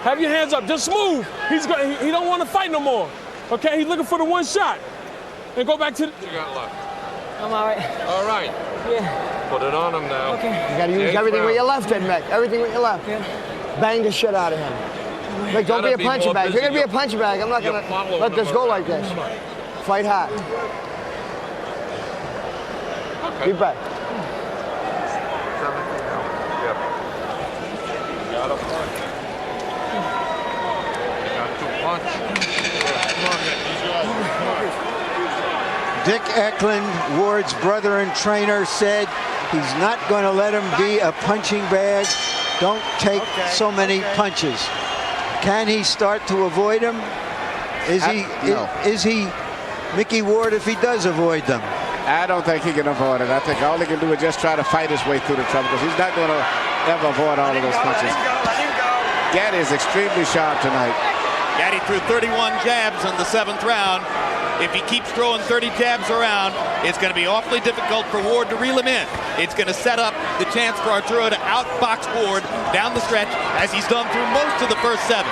have your hands up. Just move. He don't want to fight no more. Okay, he's looking for the one shot. And go back to the... You got left. I'm all right. All right. Yeah. Put it on him now. Okay. You gotta use everything with your left, Ed Mick. Everything with your left. Yeah. Bang the shit out of him. Mick, don't be a punching bag. If you're gonna be a punching bag, I'm not gonna let this go like this. Fight hard. Okay. Deep breath. Yep. Got a punch. Got to punch. Dick Eklund, Ward's brother and trainer, said he's not going to let him be a punching bag. Don't take so many punches. Can he start to avoid them? Is he Micky Ward if he does avoid them? I don't think he can avoid it. I think all he can do is just try to fight his way through the trouble, because he's not going to ever avoid all of those punches. Let him go. Gatti is extremely sharp tonight. Gatti threw 31 jabs in the 7th round. If he keeps throwing 30 jabs around, it's going to be awfully difficult for Ward to reel him in. It's going to set up the chance for Arturo to outbox Ward down the stretch, as he's done through most of the first 7.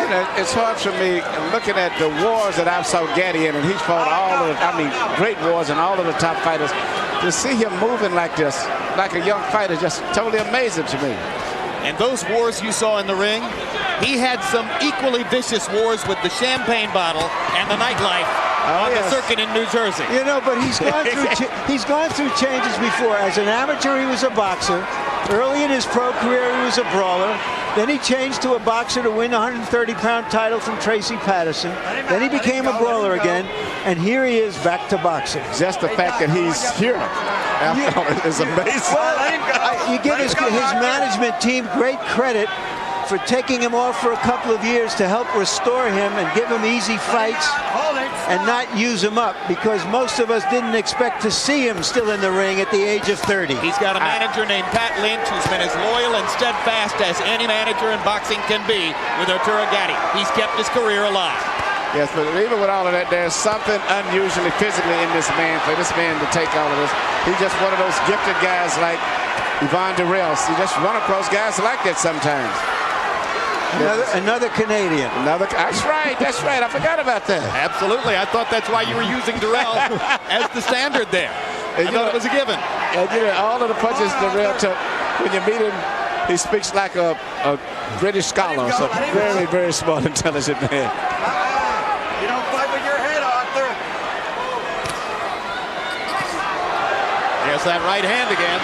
You know, it's hard for me looking at the wars that I've saw Gatti in, and he's fought great wars and all of the top fighters. To see him moving like this, like a young fighter, just totally amazing to me. And those wars you saw in the ring, he had some equally vicious wars with the champagne bottle and the nightlife on the circuit in New Jersey. You know, but he's gone through changes before. As an amateur, he was a boxer. Early in his pro career, he was a brawler. Then he changed to a boxer to win a 130-pound title from Tracy Patterson. Then he became a brawler again, and here he is back to boxing. Just the fact that he's here is amazing. Well, you give his management team great credit for taking him off for a couple of years to help restore him and give him easy fights and not use him up, because most of us didn't expect to see him still in the ring at the age of 30. He's got a manager named Pat Lynch who's been as loyal and steadfast as any manager in boxing can be with Arturo Gatti. He's kept his career alive. Yes, but even with all of that, there's something unusually physically in this man, for this man to take all of this. He's just one of those gifted guys like Yvonne Durrell. You just run across guys like that sometimes. Another Canadian. That's right. I forgot about that. Absolutely. I thought that's why you were using Durrell as the standard there. I thought it was a given. And you know, all of the punches Durrell took, when you meet him, He speaks like a British scholar, so very, very smart, intelligent man. You don't fight with your head, Arthur. There's that right hand again.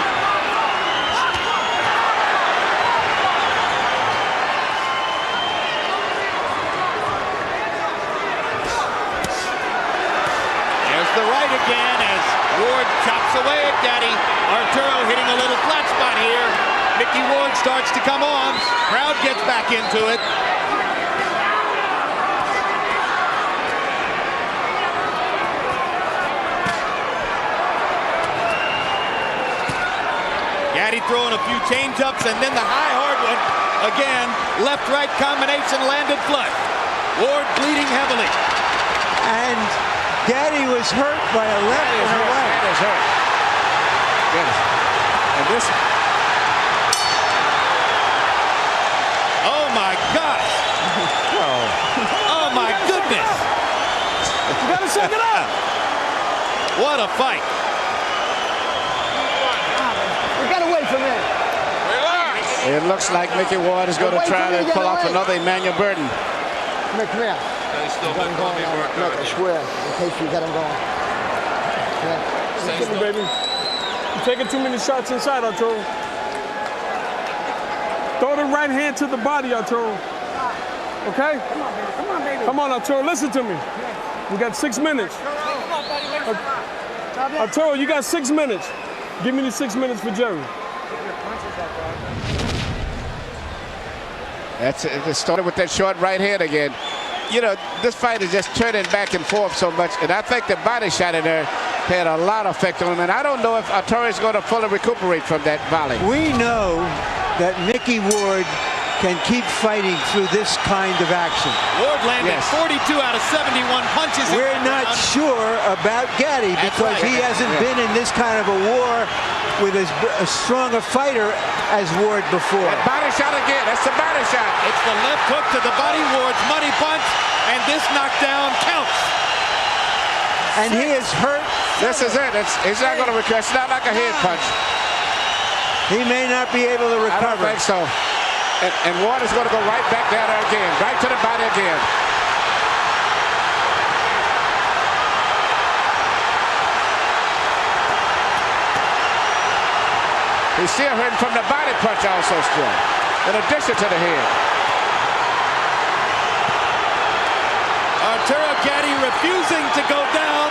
There's the right again as Ward chops away at Gatti. Arturo hitting a little flat spot here. Micky Ward starts to come on. Crowd gets back into it. Gatti throwing a few change-ups and then the high hard one. Again, left-right combination landed flush. Ward bleeding heavily. And Gatti was hurt by a left and a right. That is hurt. Yes. And this. Oh my gosh. Oh my goodness. You gotta shake it up. What a fight. We gotta wait for a minute. Relax. It looks like Micky Ward is going to try to pull off another Emmanuel Burton. Come here, come here. Stay still, Got him going on. Look, I swear, in case you got him going. Yeah. Stay Listen, still. baby. You're taking too many shots inside, Arturo. Throw the right hand to the body, Arturo. Okay? Come on, baby. Come on, Arturo, listen to me. We got 6 minutes. Arturo, you got 6 minutes. Give me the 6 minutes for Jerry. That's it. It started with that short right hand again. You know, this fight is just turning back and forth so much, and I think the body shot in there had a lot of effect on him, and I don't know if Arturo is going to fully recuperate from that volley. We know that Micky Ward can keep fighting through this kind of action. Ward landed Yes. 42 out of 71 punches. We're not sure about Gatti because he hasn't been in this kind of a war with as strong a fighter as Ward before. That body shot again. That's the body shot. It's the left hook to the body, Ward's money punch, and this knockdown counts. And he is hurt. This is it. He's not going to recover. It's not like a head punch. He may not be able to I don't recover. think so. And Ward is going to go right back down there again. Right to the body again. He's still hurting from the body punch also still, in addition to the head. Arturo Gatti refusing to go down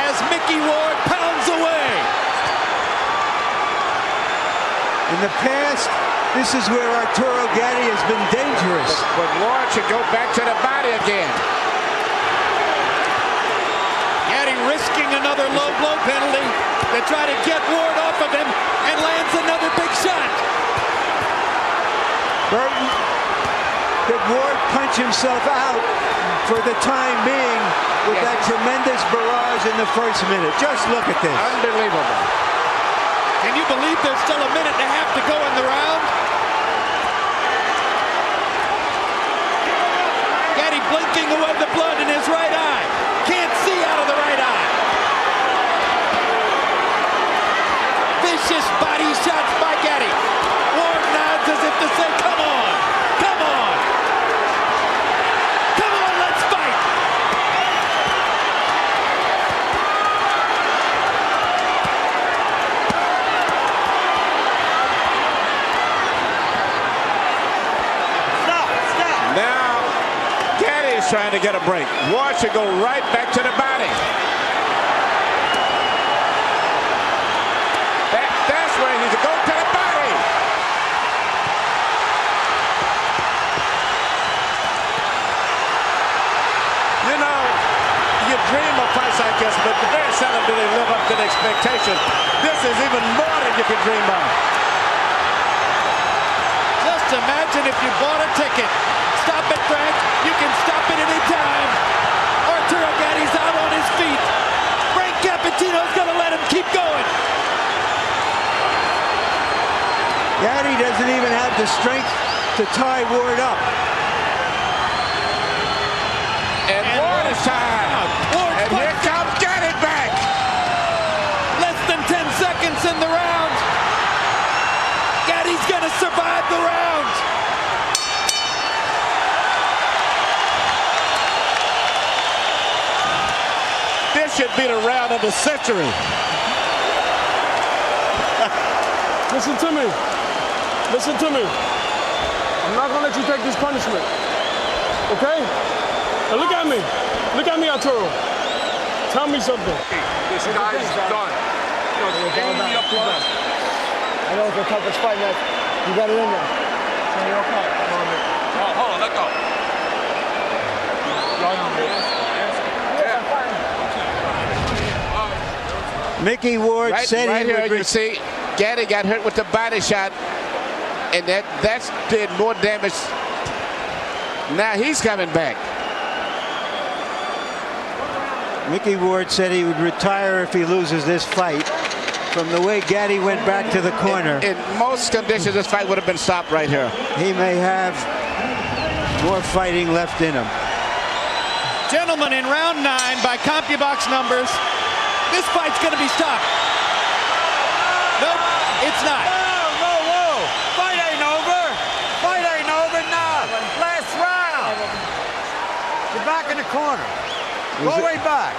as Micky Ward pounds away. In the past, this is where Arturo Gatti has been dangerous. But Ward should go back to the body again. Gatti risking another low blow penalty to try to get Ward off of him and lands another big shot. Burton, did Ward punch himself out for the time being with that tremendous barrage in the first minute? Just look at this. Unbelievable. Can you believe there's still a minute and a half to go in the round? Gatti blinking away the blood in his right eye. Can't see out of the right eye. Vicious body shots by Gatti. Ward nods as if to say, come on, come on. Come on, let's fight. Now, Gatti is trying to get a break. Ward should go right back to the body. That's where he's going to the body. You know, you dream of fights like this, but very seldom do they live up to the expectation. This is even more than you could dream of. Just imagine if you bought a ticket. Stop it, Frank. You can stop it any time. Arturo Gatti's out on his feet. Frank Cappuccino's going to let him keep going. Gatti doesn't even have the strength to tie Ward up. And Ward is tired. Ward's And here fight- comes Gatti back. Less than 10 seconds in the round. Gatti's going to survive. the round. This should be the round of the century. Listen to me. Listen to me. I'm not gonna let you take this punishment. Okay? Now look at me. Look at me, Arturo. Tell me something. This guy's done. Just aim me up the gun. I know it's the toughest fight, man. You got it in there. So you're okay. Hold on, let go. Micky Ward said right he here, would you see, Gatti got hurt with the body shot, and that did more damage. Now he's coming back. Micky Ward said he would retire if he loses this fight. From the way Gatti went back to the corner, In most conditions, this fight would have been stopped right here. he may have more fighting left in him. Gentlemen, in round 9, by CompuBox numbers, this fight's going to be stopped. Nope, it's not. Whoa. Fight ain't over. Fight ain't over now. Last round. You're back in the corner. Go way back.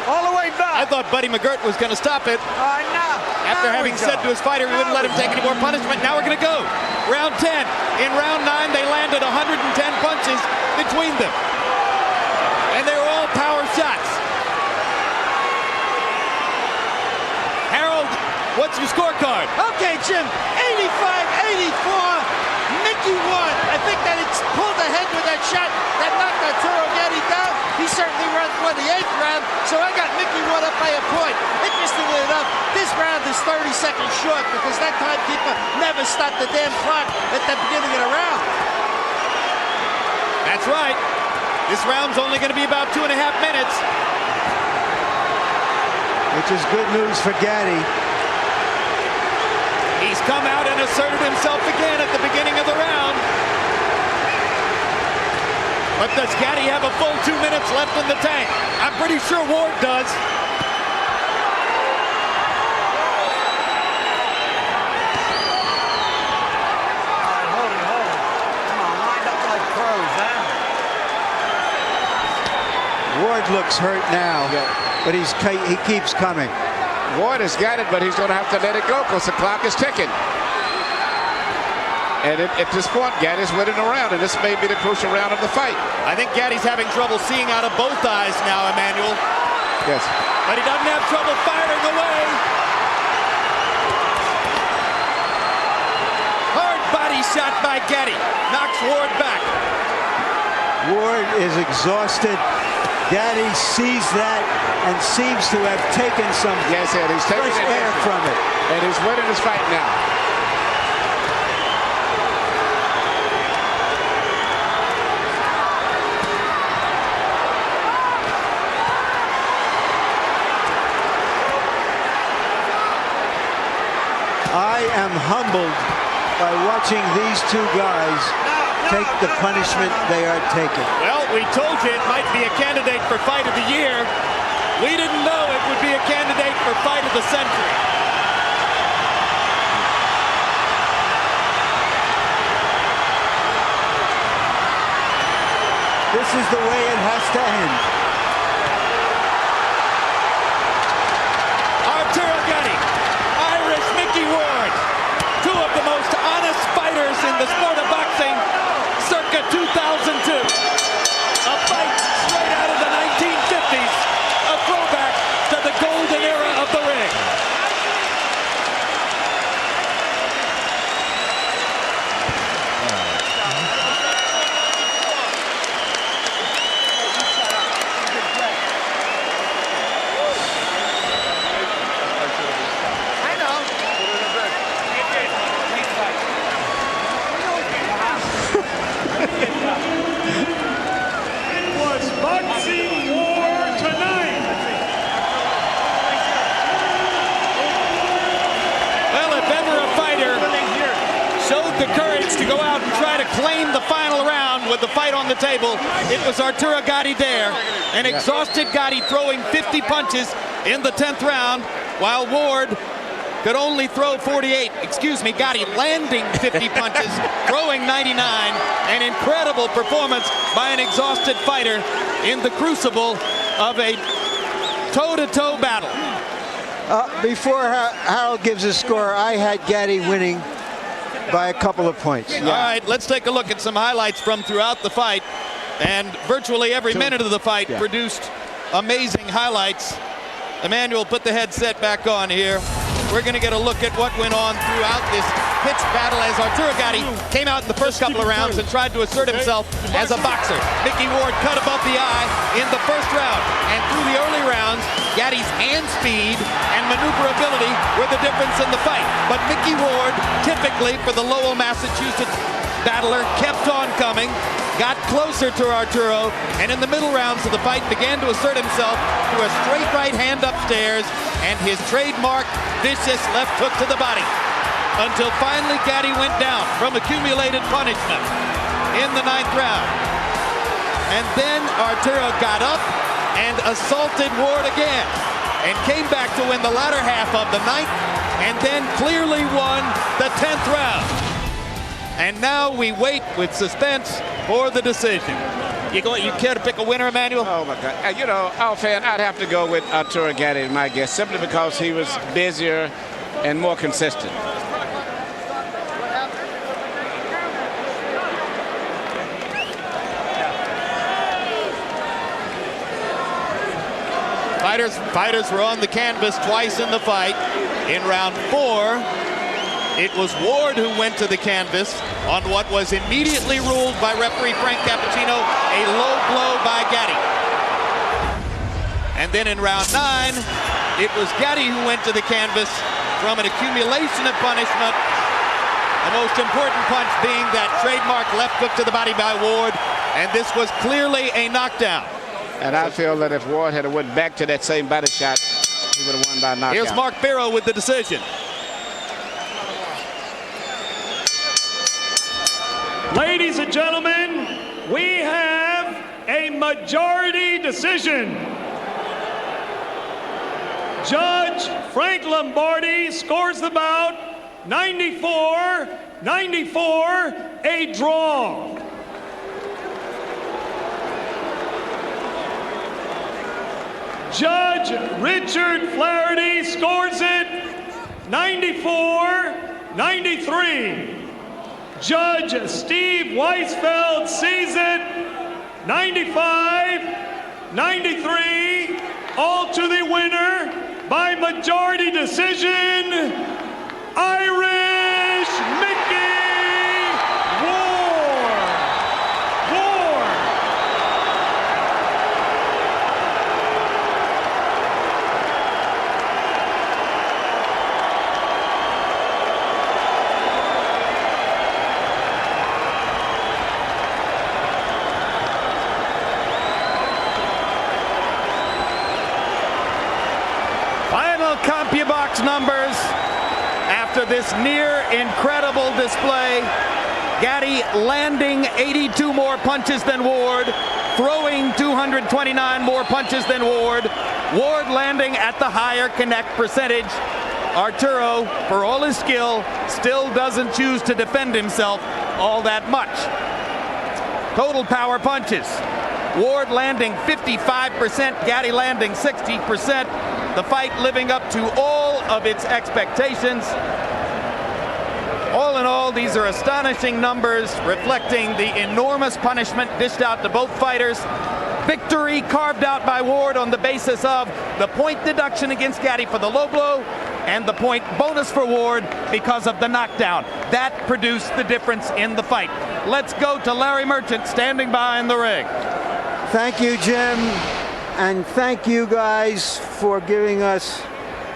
All the way back. I thought Buddy McGirt was going to stop it. No. After Now having we said go. to his fighter he wouldn't let him take any more punishment, now we're going to go. Round 10. In round 9, they landed 110 punches between them. And they were all power shots. Harold, what's your scorecard? Okay, Jim, 85-84. Micky won. I think that it's pulled ahead with that shot that knocked Arturo Gatti down. He certainly ran for the 8th round, so I got Micky won up by a point. Interestingly enough, this round is 30 seconds short because that timekeeper never stopped the damn clock at the beginning of the round. That's right. This round's only going to be about 2.5 minutes. Which is good news for Gatti. He's come out and asserted himself again at the beginning of the round. But does Gatti have a full 2 minutes left in the tank? I'm pretty sure Ward does. Hold it. Come on, wind up like pros, huh? Ward looks hurt now, but he keeps coming. Ward has got it, but he's going to have to let it go because the clock is ticking. And at this point, Gatti's winning the round, and this may be the crucial round of the fight. I think Gatti's having trouble seeing out of both eyes now, Emmanuel. Yes. But he doesn't have trouble firing away. Hard body shot by Gatti. Knocks Ward back. Ward is exhausted. Gatti sees that and seems to have taken some Yes, and he's taking fresh air from it. And he's winning this fight now. I am humbled by watching these two guys take the punishment they are taking. Well, we told you it might be a candidate for Fight of the Year. We didn't know it would be a candidate for Fight of the Century. This is the way it has to end. Arturo Gatti, Irish Micky Ward, two of the most honest fighters in the sport of boxing, circa 2002. A fight straight out of the 1950s, a throwback to the golden era of the ring. Was boxing war tonight. Well, if ever a fighter showed the courage to go out and try to claim the final round with the fight on the table, it was Arturo Gatti there. An exhausted Gatti throwing 50 punches in the 10th round, while Ward could only throw 48. Excuse me, Gatti landing 50 punches, throwing 99. An incredible performance by an exhausted fighter in the crucible of a toe-to-toe battle. Before Harold gives a score, I had Gatti winning by a couple of points. All right, let's take a look at some highlights from throughout the fight. And virtually every minute of the fight produced amazing highlights. Emmanuel, put the headset back on here. We're going to get a look at what went on throughout this pitched battle as Arturo Gatti came out in the first couple of rounds and tried to assert himself as a boxer. Micky Ward cut above the eye in the first round. And through the early rounds, Gatti's hand speed and maneuverability were the difference in the fight. But Micky Ward, typically for the Lowell, Massachusetts battler, kept on coming, got closer to Arturo, and in the middle rounds of the fight began to assert himself through a straight right hand upstairs and his trademark vicious left hook to the body, until finally Gatti went down from accumulated punishment in the 9th round. And then Arturo got up and assaulted Ward again and came back to win the latter half of the 9th and then clearly won the 10th round. And now we wait with suspense for the decision. You care to pick a winner, Emmanuel? Oh, my God. You know, offhand, I'd have to go with Arturo Gatti, my guess, simply because he was busier and more consistent. Fighters were on the canvas twice in the fight. In round 4, it was Ward who went to the canvas on what was immediately ruled by referee Frank Cappuccino a low blow by Gatti. And then in round 9, it was Gatti who went to the canvas from an accumulation of punishment. The most important punch being that trademark left hook to the body by Ward, and this was clearly a knockdown. And I feel that if Ward had went back to that same body shot, he would have won by knockout. Here's Mark Barrow with the decision. Ladies and gentlemen, we have a majority decision. Judge Frank Lombardi scores the bout 94-94, a draw. Judge Richard Flaherty scores it 94-93. Judge Steve Weisfeld sees it 95-93. All to the winner by majority decision, Irish Micky Ward. Final CompuBox numbers after this near incredible display. Gatti landing 82 more punches than Ward, throwing 229 more punches than Ward. Ward landing at the higher connect percentage. Arturo, for all his skill, still doesn't choose to defend himself all that much. Total power punches. Ward landing 55%, Gatti landing 60%. The fight living up to all of its expectations. All in all, these are astonishing numbers reflecting the enormous punishment dished out to both fighters. Victory carved out by Ward on the basis of the point deduction against Gatti for the low blow and the point bonus for Ward because of the knockdown. That produced the difference in the fight. Let's go to Larry Merchant standing by in the ring. Thank you, Jim. And thank you guys for giving us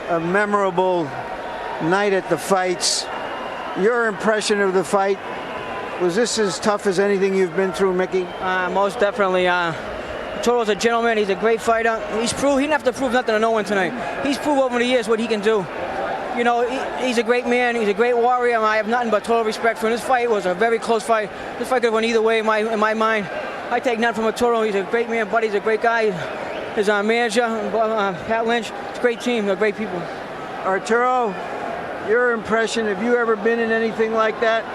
a memorable night at the fights. Your impression of the fight, was this as tough as anything you've been through, Micky? Most definitely. Arturo's a gentleman. He's a great fighter. He didn't have to prove nothing to no one tonight. He's proved over the years what he can do. You know, he's a great man. He's a great warrior. I have nothing but total respect for him. This fight was a very close fight. This fight could have went either way in my mind. I take nothing from Arturo. He's a great man, buddy. He's a great guy. His manager, Pat Lynch, it's a great team. They're great people. Arturo, Your impression, have you ever been in anything like that?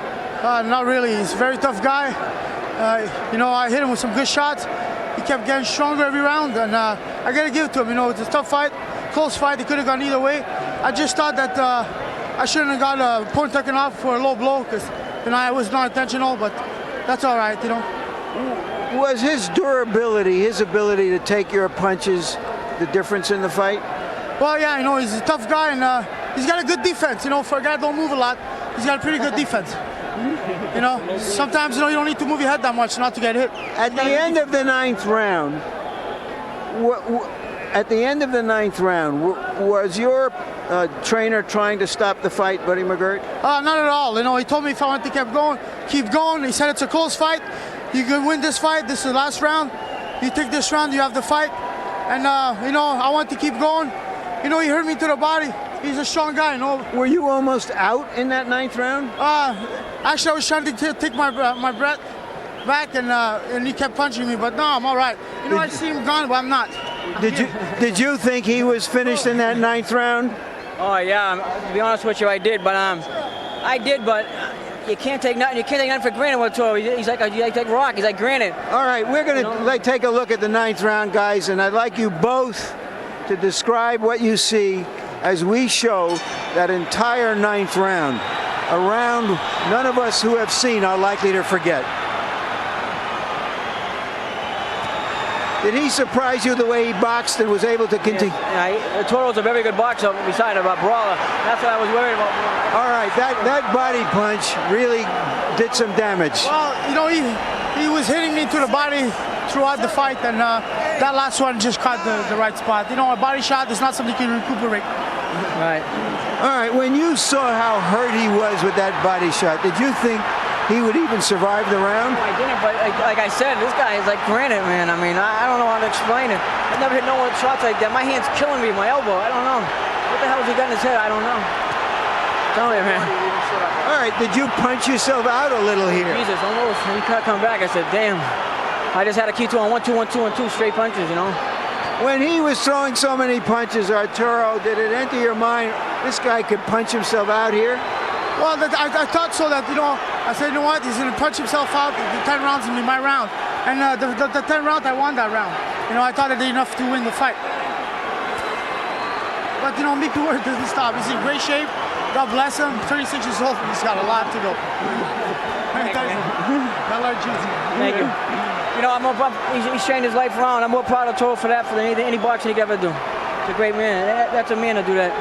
Not really. He's a very tough guy. You know, I hit him with some good shots. He kept getting stronger every round, and I got to give it to him. You know, it's a tough fight, close fight. It could have gone either way. I just thought that I shouldn't have got a point taken off for a low blow because, you know, it was not intentional, but that's all right, you know. Was his durability, his ability to take your punches, the difference in the fight? Well, yeah, you know, he's a tough guy, and he's got a good defense. You know, for a guy that don't move a lot, he's got a pretty good defense. You know, sometimes, you know, you don't need to move your head that much not to get hit. At the end of the ninth round, was your trainer trying to stop the fight, Buddy McGirt? Not at all. You know, he told me if I want to keep going. He said it's a close fight. You can win this fight. This is the last round. You take this round, you have the fight. And, you know, I want to keep going. You know, he hurt me to the body. He's a strong guy, you know. Were you almost out in that ninth round? Actually, I was trying to take my breath back, and he kept punching me. But no, I'm all right. You know, I see him gone, but I'm not. Did you think he was finished in that ninth round? Oh yeah, to be honest with you, I did. But you can't take nothing. You can't take nothing for granted with Arturo. He's like rock. He's like granite. All right, we're gonna take a look at the ninth round, guys, and I'd like you both to describe what you see as we show that entire ninth round. A round none of us who have seen are likely to forget. Did he surprise you the way he boxed and was able to continue? Yeah, Arturo's a very good boxer beside about brawler. That's what I was worried about. All right, that body punch really did some damage. Well, you know, he was hitting me to the body throughout the fight, and that last one just caught the right spot. You know, a body shot is not something you can recuperate. Right. All right, when you saw how hurt he was with that body shot, did you think he would even survive the round? No, I didn't, but like I said, this guy is like granite, man. I mean, I don't know how to explain it. I've never hit no one shots like that. My hand's killing me, my elbow. I don't know. What the hell has he got in his head? I don't know. Tell me, man. All right, did you punch yourself out a little here? Jesus, almost. He can't come back. I said, damn. I just had to keep doing 1, 2, 1, 2, and 2 straight punches, you know. When he was throwing so many punches, Arturo, did it enter your mind this guy could punch himself out here? Well, I thought so. That, you know, I said, you know what, he's going to punch himself out. The 10 rounds will be my round. And the 10th round, I won that round. You know, I thought I did enough to win the fight. But, you know, Micky doesn't stop. He's in great shape. God bless him. 36 years old. He's got a lot to go. Thank you. You know, he's trained his life around. I'm more proud of Arturo for that than any boxing he could ever do. He's a great man. That's a man to do that.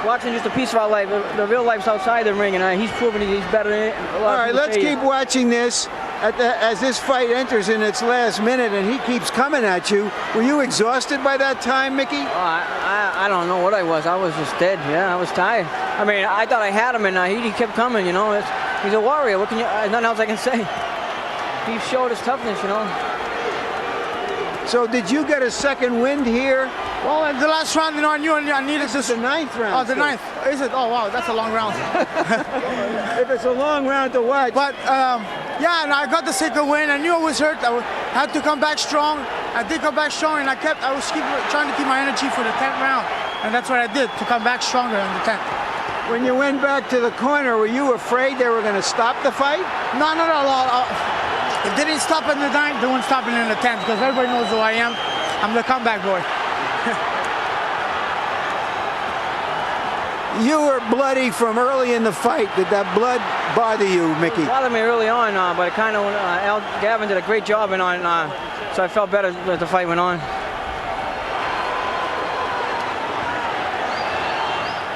Boxing is just a piece of our life. The real life's outside the ring, and he's proven he's better than it. All right, let's keep watching this as this fight enters in its last minute, and he keeps coming at you. Were you exhausted by that time, Micky? I don't know what I was. I was just dead. Yeah, I was tired. I mean, I thought I had him, and he kept coming. You know, he's a warrior. What can you? Nothing else I can say. He showed his toughness, you know. So did you get a second wind here? Well, in the last round, you know, I knew I needed this. Is the ninth round. Oh, the ninth. Is it? Oh, wow, that's a long round. If it's a long round to watch. But, yeah, and I got the second win. I knew I was hurt. I had to come back strong. I did come back strong, and I was trying to keep my energy for the 10th round. And that's what I did, to come back stronger in the 10th. When you went back to the corner, were you afraid they were going to stop the fight? No. If they didn't stop in the 9th, they wouldn't stop it in the 10th, because everybody knows who I am. I'm the comeback boy. You were bloody from early in the fight. Did that blood bother you, Micky? It bothered me early on, but it kind of Gavin did a great job so I felt better as the fight went on.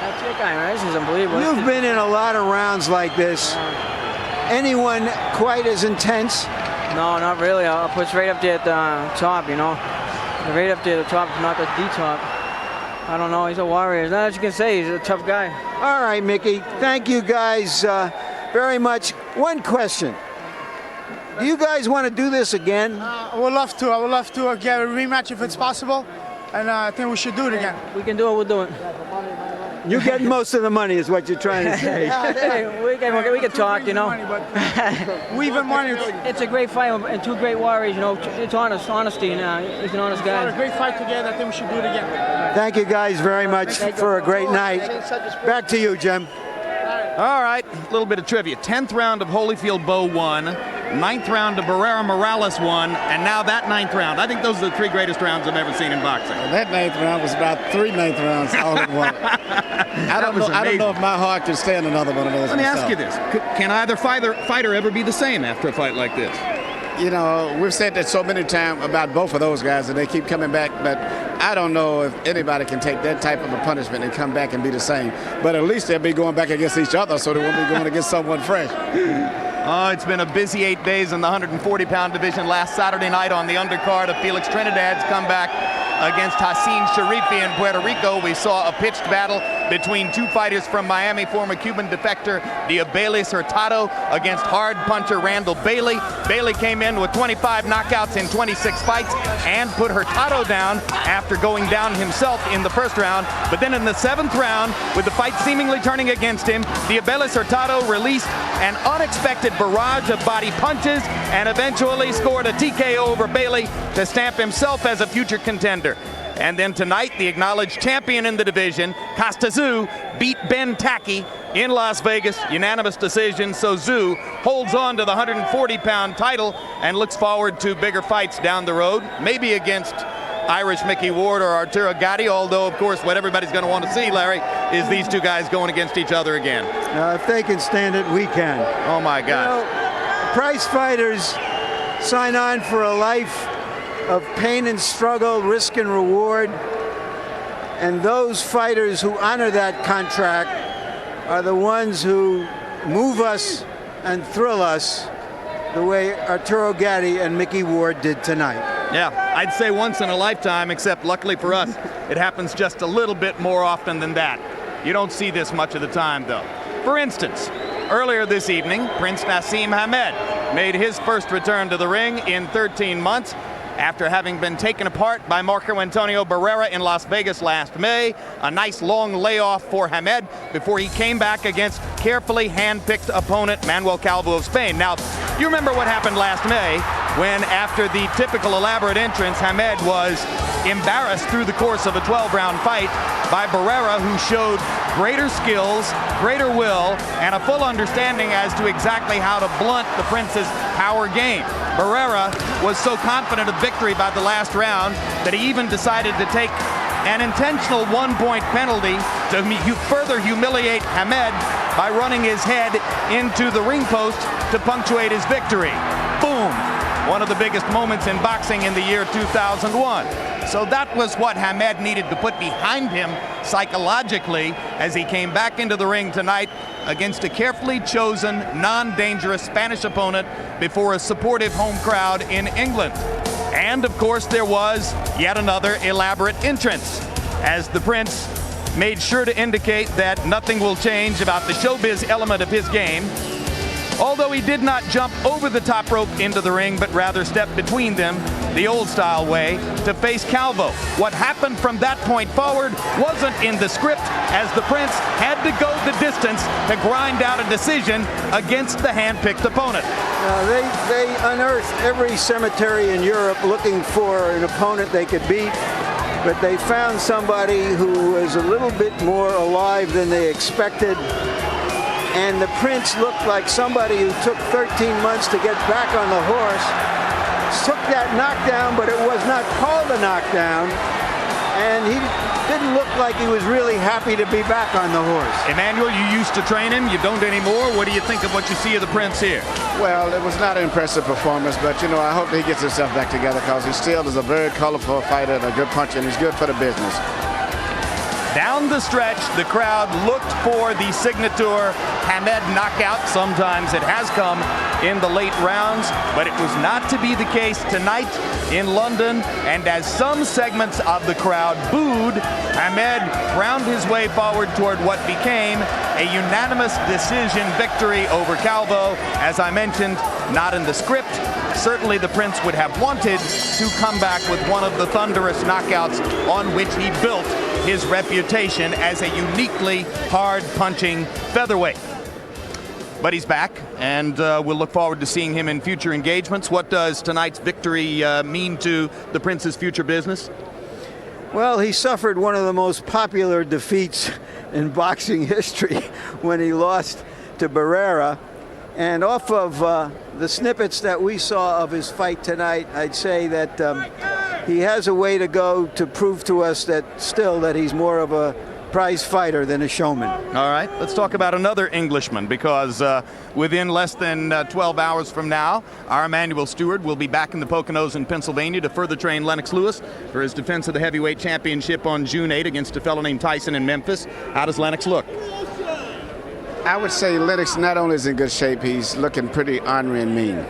That's it, guy, man. This is unbelievable. You've been in a lot of rounds like this. Anyone quite as intense? No, not really. I'll put right up there at the top, you know. Right up there at the top, not the D-top. I don't know. He's a warrior. There's not much you can say. He's a tough guy. All right, Micky. Thank you guys very much. One question. Do you guys want to do this again? I would love to. I would love to get a rematch if it's possible. And I think we should do it again. We can do it. We'll do it. You get most of the money is what you're trying to say. Hey, we can talk, you know. We've been wanting. It's a great fight and two great warriors, you know. It's honesty, and he's an honest guy. A great fight together. I think we should do it again. Thank you guys very much for a great night. Back to you, Jim. All right, a little bit of trivia. 10th round of Holyfield Bowe won. 9th round of Barrera Morales won, and now that 9th round. I think those are the 3 greatest rounds I've ever seen in boxing. Well, that 9th round was about 3 9th rounds all in one. I don't know if my heart can stand another one of those. Let me myself. ask you this. Can either fighter ever be the same after a fight like this? You know, we've said that so many times about both of those guys, and they keep coming back, but I don't know if anybody can take that type of a punishment and come back and be the same. But at least they'll be going back against each other, so they won't be going against someone fresh. Oh, it's been a busy 8 days in the 140-pound division. Last Saturday night on the undercard of Felix Trinidad's comeback against Hassan Sharifi in Puerto Rico, we saw a pitched battle between 2 fighters from Miami, former Cuban defector Diabeles Hurtado against hard puncher Randall Bailey. Bailey came in with 25 knockouts in 26 fights and put Hurtado down after going down himself in the first round. But then in the 7th round, with the fight seemingly turning against him, Diabeles Hurtado released an unexpected barrage of body punches and eventually scored a TKO over Bailey to stamp himself as a future contender. And then tonight, the acknowledged champion in the division, Costa Tszyu, beat Ben Taki in Las Vegas, unanimous decision. So Tszyu holds on to the 140-pound title and looks forward to bigger fights down the road, maybe against Irish Micky Ward or Arturo Gatti, although, of course, what everybody's going to want to see, Larry, is these 2 guys going against each other again. If they can stand it, we can. Oh, my gosh. You know, prize fighters sign on for a life of pain and struggle, risk and reward. And those fighters who honor that contract are the ones who move us and thrill us the way Arturo Gatti and Micky Ward did tonight. Yeah, I'd say once in a lifetime, except luckily for us, it happens just a little bit more often than that. You don't see this much of the time, though. For instance, earlier this evening, Prince Nassim Hamed made his first return to the ring in 13 months after having been taken apart by Marco Antonio Barrera in Las Vegas last May. A nice long layoff for Hamed before he came back against carefully hand-picked opponent Manuel Calvo of Spain. Now, you remember what happened last May when, after the typical elaborate entrance, Hamed was embarrassed through the course of a 12-round fight by Barrera, who showed greater skills, greater will, and a full understanding as to exactly how to blunt the Prince's power game. Barrera was so confident of victory by the last round that he even decided to take an intentional 1-point penalty to further humiliate Hamed by running his head into the ring post to punctuate his victory. Boom! One of the biggest moments in boxing in the year 2001. So that was what Hamed needed to put behind him psychologically as he came back into the ring tonight against a carefully chosen, non-dangerous Spanish opponent before a supportive home crowd in England. And of course there was yet another elaborate entrance, as the Prince made sure to indicate that nothing will change about the showbiz element of his game. Although he did not jump over the top rope into the ring, but rather stepped between them, the old-style way, to face Calvo. What happened from that point forward wasn't in the script, as the Prince had to go the distance to grind out a decision against the hand-picked opponent. They unearthed every cemetery in Europe looking for an opponent they could beat, but they found somebody who was a little bit more alive than they expected. And the Prince looked like somebody who took 13 months to get back on the horse, took that knockdown, but it was not called a knockdown, and he didn't look like he was really happy to be back on the horse. Emmanuel, you used to train him, you don't anymore. What do you think of what you see of the Prince here? Well, it was not an impressive performance, but you know, I hope that he gets himself back together, because he still is a very colorful fighter and a good puncher, and he's good for the business. Down the stretch, the crowd looked for the signature Hamed knockout. Sometimes it has come in the late rounds, but it was not to be the case tonight in London. And as some segments of the crowd booed, Hamed ground his way forward toward what became a unanimous decision victory over Calvo. As I mentioned, not in the script, certainly the Prince would have wanted to come back with one of the thunderous knockouts on which he built his reputation as a uniquely hard-punching featherweight. But he's back, and we'll look forward to seeing him in future engagements. What does tonight's victory mean to the Prince's future business? Well, he suffered one of the most popular defeats in boxing history when he lost to Barrera. And off of the snippets that we saw of his fight tonight, I'd say that he has a way to go to prove to us that still that he's more of a prize fighter than a showman. All right, let's talk about another Englishman, because within less than 12 hours from now, our Emmanuel Stewart will be back in the Poconos in Pennsylvania to further train Lennox Lewis for his defense of the heavyweight championship on June 8 against a fellow named Tyson in Memphis. How does Lennox look? I would say Lennox not only is in good shape, he's looking pretty ornery and mean.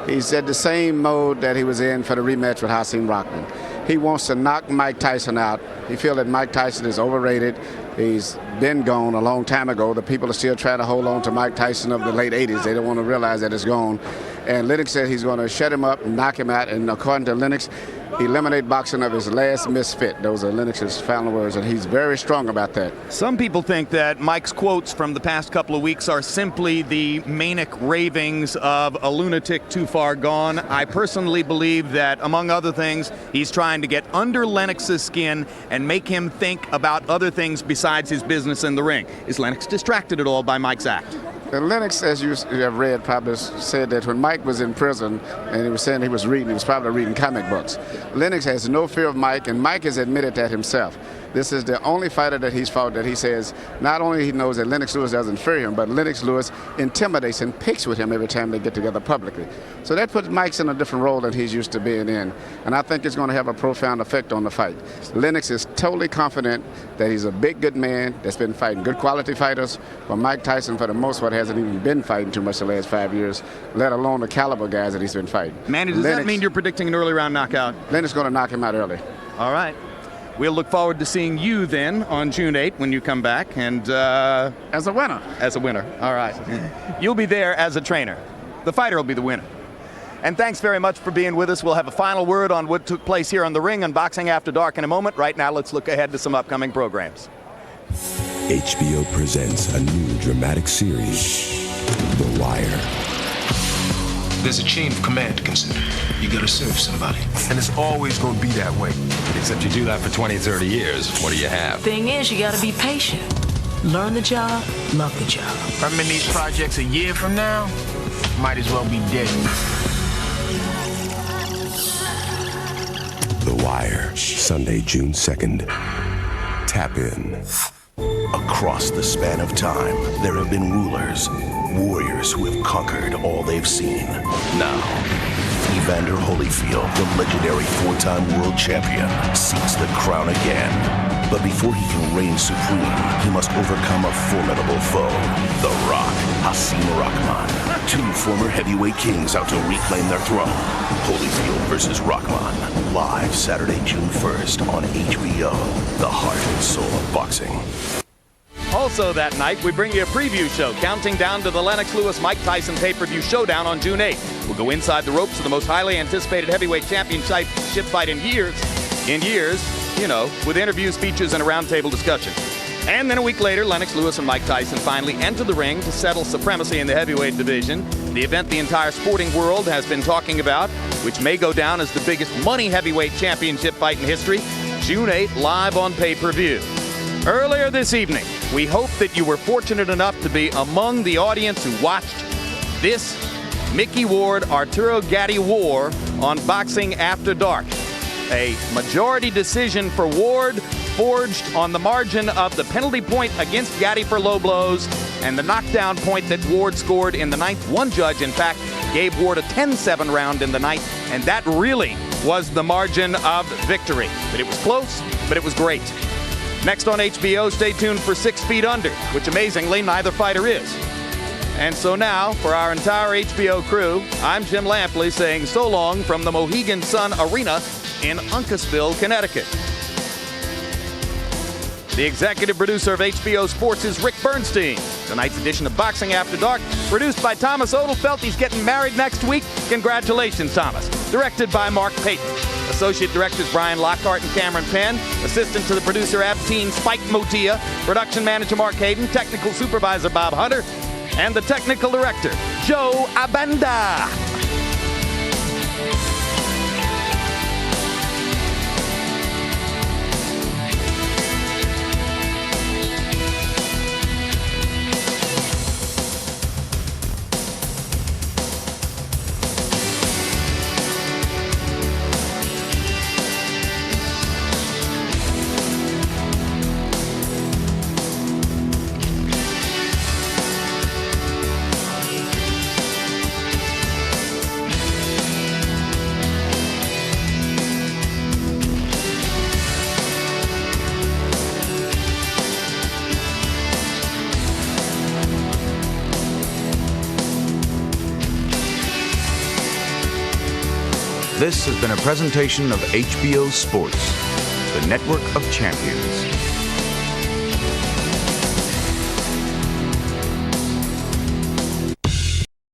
He's at the same mode that he was in for the rematch with Hasim Rahman. He wants to knock Mike Tyson out. He feels that Mike Tyson is overrated. He's been gone a long time ago. The people are still trying to hold on to Mike Tyson of the late 80s. They don't want to realize that it's gone. And Lennox said he's going to shut him up and knock him out. And according to Lennox, eliminate boxing of his last misfit. Those are Lennox's final words, and he's very strong about that. Some people think that Mike's quotes from the past couple of weeks are simply the manic ravings of a lunatic too far gone. I personally believe that, among other things, he's trying to get under Lennox's skin and make him think about other things besides his business in the ring. Is Lennox distracted at all by Mike's act? Lennox, as you have read, probably said that when Mike was in prison and he was saying he was probably reading comic books. Lennox has no fear of Mike, and Mike has admitted that himself. This is the only fighter that he's fought that he says not only he knows that Lennox Lewis doesn't fear him, but Lennox Lewis intimidates and picks with him every time they get together publicly. So that puts Mike's in a different role than he's used to being in, and I think it's going to have a profound effect on the fight. Lennox is totally confident that he's a big, good man that's been fighting good quality fighters, but Mike Tyson, for the most part, hasn't even been fighting too much the last 5 years, let alone the caliber guys that he's been fighting. Manny, does that mean you're predicting an early round knockout? Lennox is going to knock him out early. All right. We'll look forward to seeing you then on June 8 when you come back. And as a winner. As a winner. All right. You'll be there as a trainer. The fighter will be the winner. And thanks very much for being with us. We'll have a final word on what took place here on the ring on Boxing After Dark in a moment. Right now, let's look ahead to some upcoming programs. HBO presents a new dramatic series, The Wire. There's a chain of command to consider. You gotta serve somebody. And it's always gonna be that way. Except you do that for 20, 30 years. What do you have? Thing is, you gotta be patient. Learn the job, love the job. If I'm in these projects a year from now, might as well be dead. The Wire, Sunday, June 2nd. Tap in. Across the span of time, there have been rulers, warriors who have conquered all they've seen. Now, Evander Holyfield, the legendary four-time world champion, seeks the crown again. But before he can reign supreme, he must overcome a formidable foe, The Rock, Hasim Rahman. Two former heavyweight kings out to reclaim their throne. Holyfield versus Rahman. Live Saturday, June 1st on HBO. The heart and soul of boxing. Also that night, we bring you a preview show counting down to the Lennox Lewis-Mike Tyson pay-per-view showdown on June 8th. We'll go inside the ropes of the most highly anticipated heavyweight championship fight in years, you know, with interviews, features, and a roundtable discussion. And then a week later, Lennox Lewis and Mike Tyson finally enter the ring to settle supremacy in the heavyweight division, the event the entire sporting world has been talking about, which may go down as the biggest money heavyweight championship fight in history, June 8th, live on pay-per-view. Earlier this evening, we hope that you were fortunate enough to be among the audience who watched this Micky Ward Arturo Gatti war on Boxing After Dark. A majority decision for Ward, forged on the margin of the penalty point against Gatti for low blows and the knockdown point that Ward scored in the ninth. One judge, in fact, gave Ward a 10-7 round in the ninth, and that really was the margin of victory. But it was close, but it was great. Next on HBO, stay tuned for 6 Feet Under, which amazingly neither fighter is. And so now, for our entire HBO crew, I'm Jim Lampley saying so long from the Mohegan Sun Arena in Uncasville, Connecticut. The executive producer of HBO Sports is Rick Bernstein. Tonight's edition of Boxing After Dark Produced by Thomas Odelfelt. He's getting married next week. Congratulations, Thomas. Directed by Mark Payton. Associate directors Brian Lockhart and Cameron Penn. Assistant to the producer Abteen Spike Motia. Production manager Mark Hayden. Technical supervisor Bob Hunter. And the technical director, Joe Abanda. This has been a presentation of HBO Sports, the network of champions.